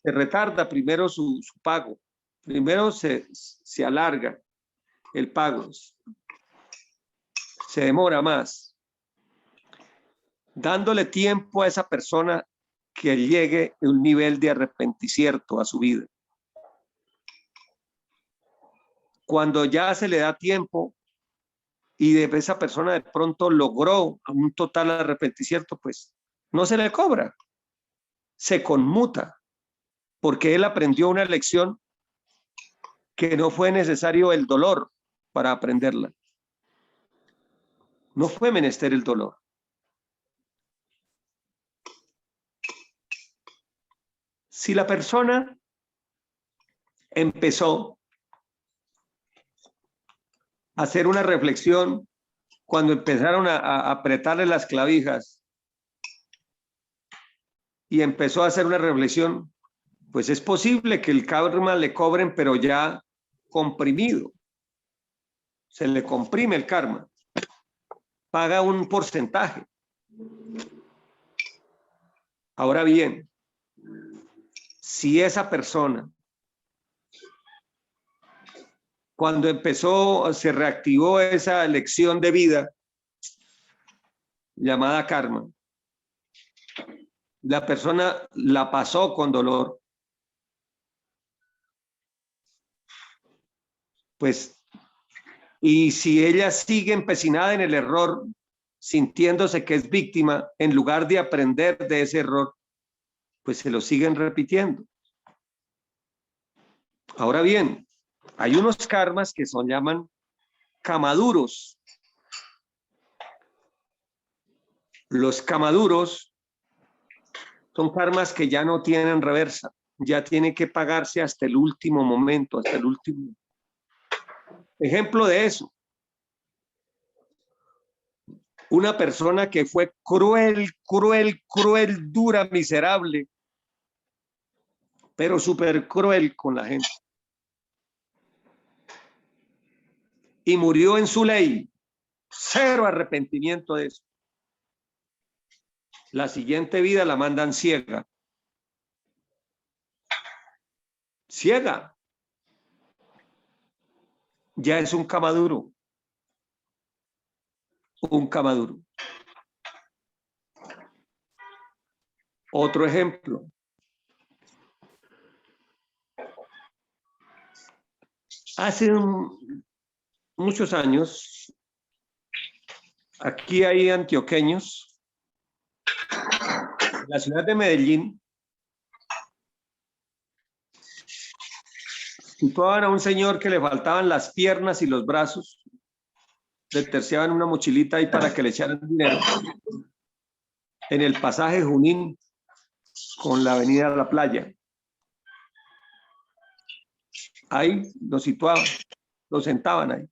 se retarda primero su pago, primero se alarga el pago, se demora más, dándole tiempo a esa persona que llegue a un nivel de arrepentimiento a su vida. Cuando ya se le da tiempo y de esa persona de pronto logró un total arrepentimiento, pues no se le cobra, se conmuta, porque él aprendió una lección que no fue necesario el dolor para aprenderla. No fue menester el dolor. Si la persona empezó a hacer una reflexión cuando empezaron a apretarle las clavijas y empezó a hacer una reflexión, pues es posible que el karma le cobren, pero ya comprimido. Se le comprime el karma. Paga un porcentaje. Ahora bien, si esa persona, cuando empezó, se reactivó esa lección de vida llamada karma, la persona la pasó con dolor, pues, y si ella sigue empecinada en el error, sintiéndose que es víctima, en lugar de aprender de ese error, pues se lo siguen repitiendo. Ahora bien, hay unos karmas que son llaman kamaduros. Los kamaduros son karmas que ya no tienen reversa, ya tiene que pagarse hasta el último momento, hasta el último. Ejemplo de eso. Una persona que fue cruel, dura, miserable, pero súper cruel con la gente. Y murió en su ley. Cero arrepentimiento de eso. La siguiente vida la mandan ciega. Ciega. Ya es un kamaduro. Un kamaduro. Otro ejemplo. Hace muchos años, aquí hay antioqueños, en la ciudad de Medellín, situaban a un señor que le faltaban las piernas y los brazos, le terciaban una mochilita ahí para que le echaran dinero, en el pasaje Junín, con la avenida de la Playa. Ahí lo situaban, lo sentaban ahí.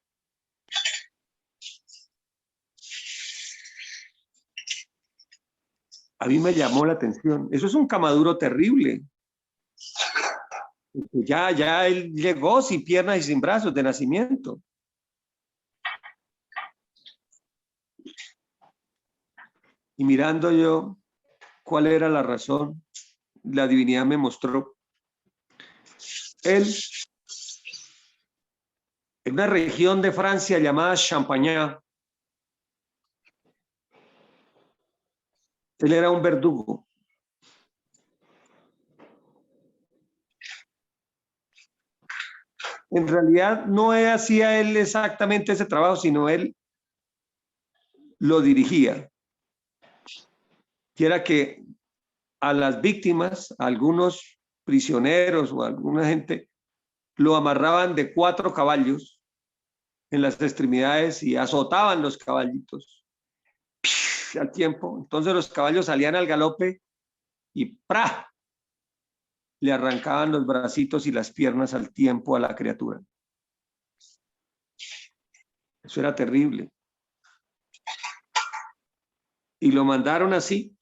A mí me llamó la atención. Eso es un kamaduro terrible. Ya él llegó sin piernas y sin brazos de nacimiento. Y mirando yo cuál era la razón, la divinidad me mostró. Él, en una región de Francia llamada Champagnat, él era un verdugo. En realidad no hacía él exactamente ese trabajo, sino él lo dirigía. Y era que a las víctimas, a algunos prisioneros o a alguna gente, lo amarraban de 4 caballos en las extremidades y azotaban los caballitos al tiempo. Entonces los caballos salían al galope y ¡pra! Le arrancaban los bracitos y las piernas al tiempo a la criatura. Eso era terrible. Y lo mandaron así.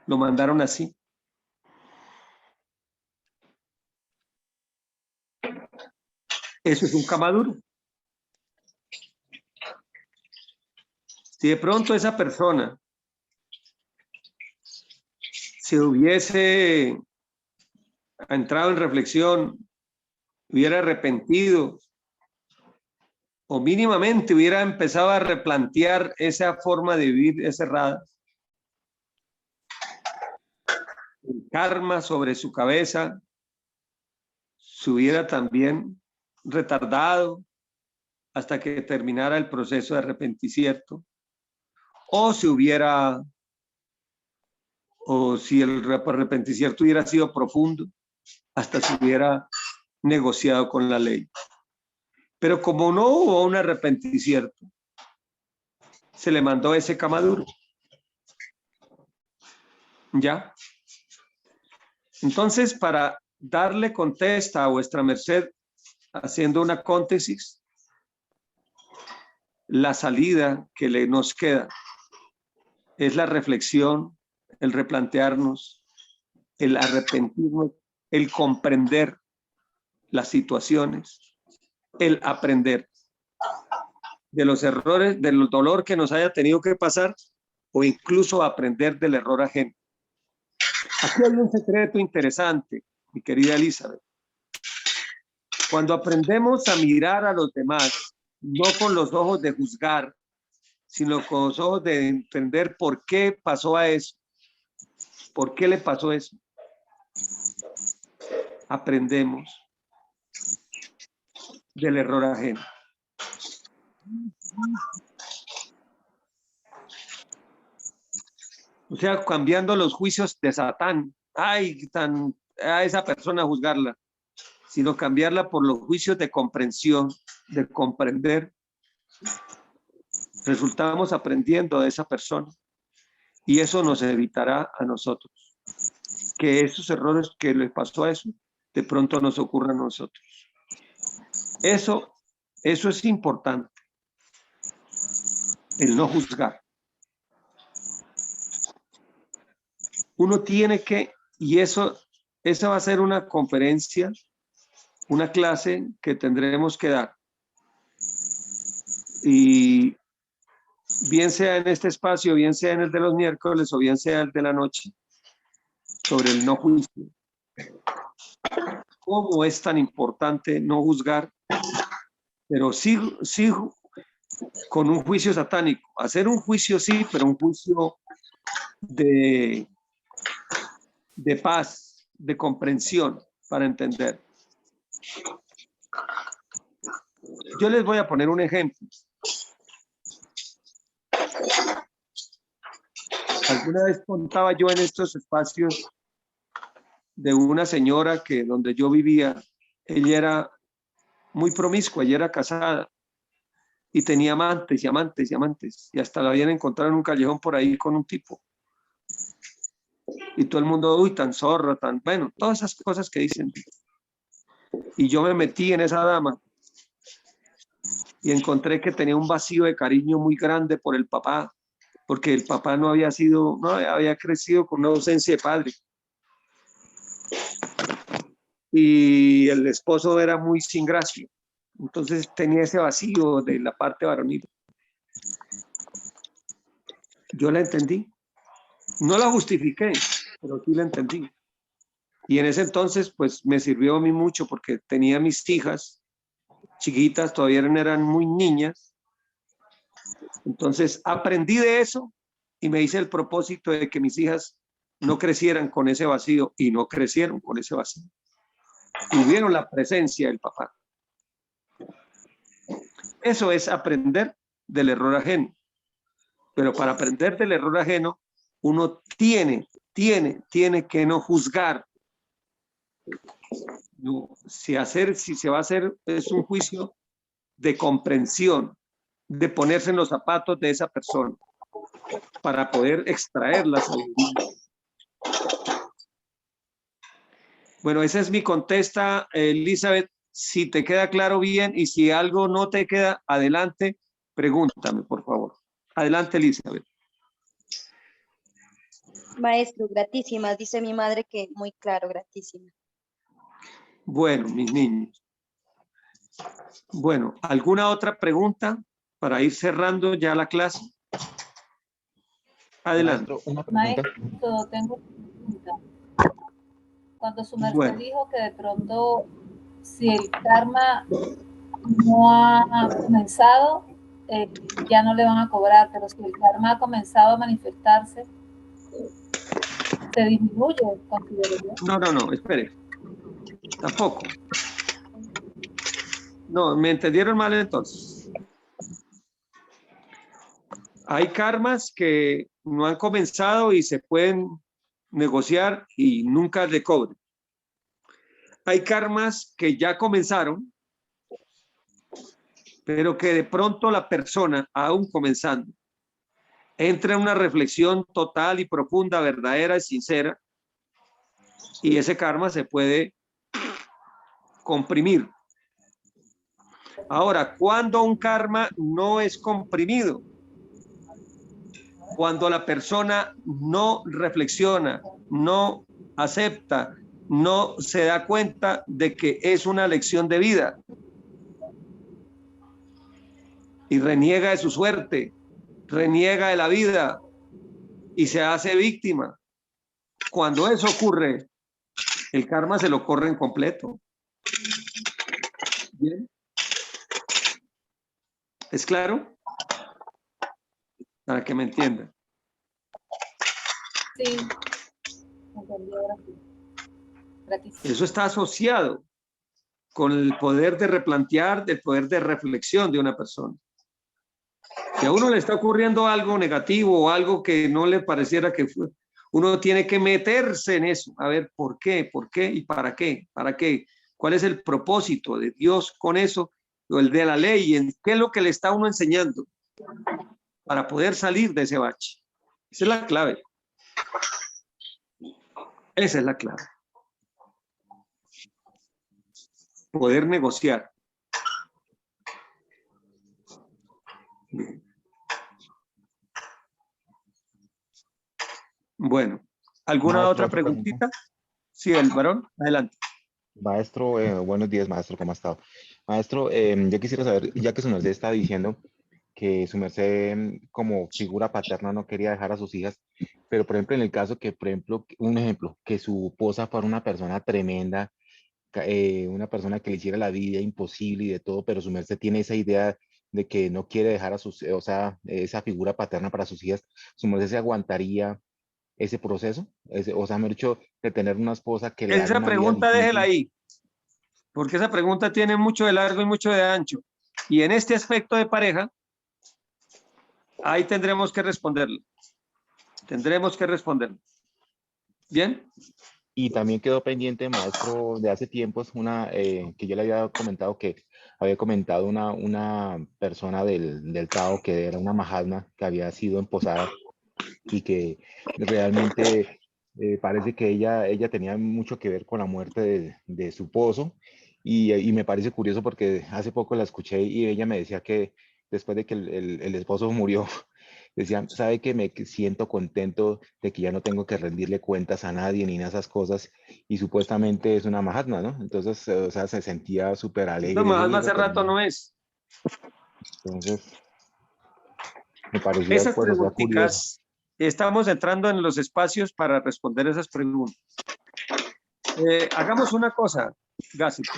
Lo mandaron así. Eso es un kamaduro. Si de pronto esa persona se hubiese entrado en reflexión, hubiera arrepentido o mínimamente hubiera empezado a replantear esa forma de vivir cerrada, el karma sobre su cabeza se hubiera también retardado hasta que terminara el proceso de arrepentimiento, o si el arrepentimiento hubiera sido profundo, hasta se hubiera negociado con la ley. Pero como no hubo un arrepentimiento, se le mandó ese kamaduro. ¿Ya? Entonces, para darle contesta a vuestra merced, haciendo una cóntesis, la salida que nos queda es la reflexión, el replantearnos, el arrepentirnos, el comprender las situaciones, el aprender de los errores, del dolor que nos haya tenido que pasar o incluso aprender del error ajeno. Aquí hay un secreto interesante, mi querida Elizabeth. Cuando aprendemos a mirar a los demás, no con los ojos de juzgar, sino con los ojos de entender por qué pasó a eso, por qué le pasó eso. Aprendemos del error ajeno. O sea, cambiando los juicios de Satán. Ay, a esa persona juzgarla, sino cambiarla por los juicios de comprensión, de comprender. Resultamos aprendiendo de esa persona y eso nos evitará a nosotros que esos errores que le pasó a eso, de pronto nos ocurran a nosotros. Eso es importante, el no juzgar. Uno tiene que, y esa va a ser una conferencia, una clase que tendremos que dar. Y bien sea en este espacio, bien sea en el de los miércoles o bien sea el de la noche, sobre el no juicio. ¿Cómo es tan importante no juzgar? Pero sí con un juicio satánico. Hacer un juicio sí, pero un juicio de paz, de comprensión, para entender. Yo les voy a poner un ejemplo. Alguna vez contaba yo en estos espacios de una señora que donde yo vivía, ella era muy promiscua, ella era casada y tenía amantes y amantes y amantes y hasta la habían encontrado en un callejón por ahí con un tipo. Y todo el mundo, uy, tan zorra, tan, bueno, todas esas cosas que dicen. Y yo me metí en esa dama y encontré que tenía un vacío de cariño muy grande por el papá, porque el papá no había crecido con una ausencia de padre. Y el esposo era muy sin gracia. Entonces tenía ese vacío de la parte varonil. Yo la entendí. No la justifiqué, pero sí la entendí. Y en ese entonces, pues me sirvió a mí mucho porque tenía mis hijas chiquitas, todavía eran muy niñas. Entonces aprendí de eso y me hice el propósito de que mis hijas no crecieran con ese vacío y no crecieron con ese vacío. Tuvieron la presencia del papá. Eso es aprender del error ajeno. Pero para aprender del error ajeno, uno tiene que no juzgar. No, si se va a hacer es un juicio de comprensión, de ponerse en los zapatos de esa persona para poder extraer la sabiduría. Bueno, esa es mi contesta, Elizabeth. Si te queda claro bien y si algo no te queda, adelante, pregúntame, por favor. Adelante, Elizabeth. Maestro, gratísimas, dice mi madre que muy claro, gratísima. Bueno, mis niños. Bueno, ¿alguna otra pregunta para ir cerrando ya la clase? Adelante. Maestro, tengo una pregunta. Cuando su merced dijo que de pronto, si el karma no ha comenzado, ya no le van a cobrar, pero si el karma ha comenzado a manifestarse, se disminuye, considero yo. No, espere. Tampoco. No, me entendieron mal entonces. Hay karmas que no han comenzado y se pueden negociar y nunca le cobren. Hay karmas que ya comenzaron, pero que de pronto la persona, aún comenzando, entra en una reflexión total y profunda, verdadera y sincera, y ese karma se puede comprimir. Ahora, ¿cuándo un karma no es comprimido? Cuando la persona no reflexiona, no acepta, no se da cuenta de que es una lección de vida y reniega de su suerte, reniega de la vida y se hace víctima. Cuando eso ocurre, el karma se lo corre en completo. ¿Bien? ¿Es claro? para que me entiendan. Sí. Entendí ahora sí. Gratis. Eso está asociado con el poder de replantear, el poder de reflexión de una persona. Si a uno le está ocurriendo algo negativo o algo que no le pareciera que fue, uno tiene que meterse en eso, a ver por qué y para qué, cuál es el propósito de Dios con eso, o el de la ley, en qué es lo que le está uno enseñando para poder salir de ese bache. Esa es la clave. Esa es la clave. Poder negociar. Bueno, ¿alguna Maestro, otra preguntita? Sí, el varón, adelante. Maestro, buenos días, maestro, ¿cómo ha estado? Maestro, yo quisiera saber, ya que su merced está diciendo que su merced como figura paterna no quería dejar a sus hijas, pero por ejemplo en el caso que, por ejemplo, un ejemplo, que su esposa fuera una persona tremenda, una persona que le hiciera la vida imposible y de todo, pero su merced tiene esa idea de que no quiere dejar a sus, o sea, esa figura paterna para sus hijas, su merced se aguantaría ese proceso, o sea, me ha dicho de tener una esposa que le haga Esa una vida pregunta déjela difícil. ahí, porque esa pregunta tiene mucho de largo y mucho de ancho. Y en este aspecto de pareja, ahí tendremos que responderlo. Tendremos que responderlo. ¿Bien? Y también quedó pendiente, maestro, de hace tiempos, que yo le había comentado que había comentado una persona del Tao que era una Mahatma que había sido emposada y que realmente parece que ella tenía mucho que ver con la muerte de su esposo y me parece curioso porque hace poco la escuché y ella me decía que después de que el esposo murió, decía, sabe que me siento contento de que ya no tengo que rendirle cuentas a nadie ni nada de esas cosas y supuestamente es una Mahatma, ¿no? Entonces, o sea, se sentía súper No, alegre. Yo más dije, hace pues, rato no es. entonces, me parecía, Esas pues, o sea, curioso. preguntitas, estamos entrando en los espacios para responder esas preguntas. Hagamos una cosa, Gásico.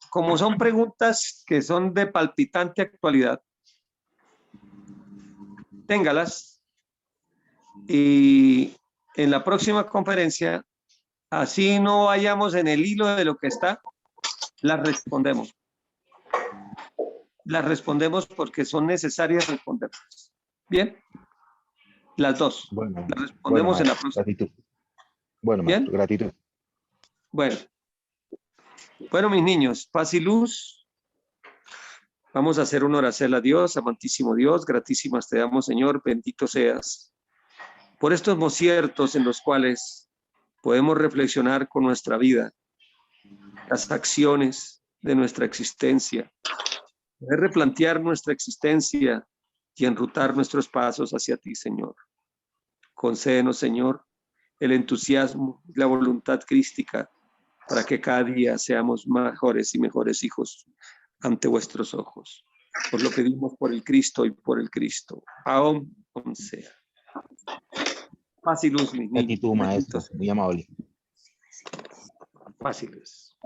Como son preguntas que son de palpitante actualidad, téngalas y en la próxima conferencia, así no vayamos en el hilo de lo que está, las respondemos. Las respondemos porque son necesarias responderlas. ¿Bien? Las dos. Bueno, Las bueno, respondemos en la maestro, próxima. gratitud. Bueno, ¿Bien? maestro, gratitud. Bueno. Bueno, mis niños, paz y luz. Vamos a hacer una oración a Dios, amantísimo Dios, gratísimas te damos, Señor, bendito seas. Por estos conciertos en los cuales podemos reflexionar con nuestra vida, las acciones de nuestra existencia, poder replantear nuestra existencia y enrutar nuestros pasos hacia ti, Señor. Concédenos, Señor, el entusiasmo y la voluntad crística para que cada día seamos mejores y mejores hijos ante vuestros ojos. Os lo pedimos por el Cristo y por el Cristo. Aún sea. Paz y luz, mis niños. Gratitud, maestro, muy amable. Paz y luz.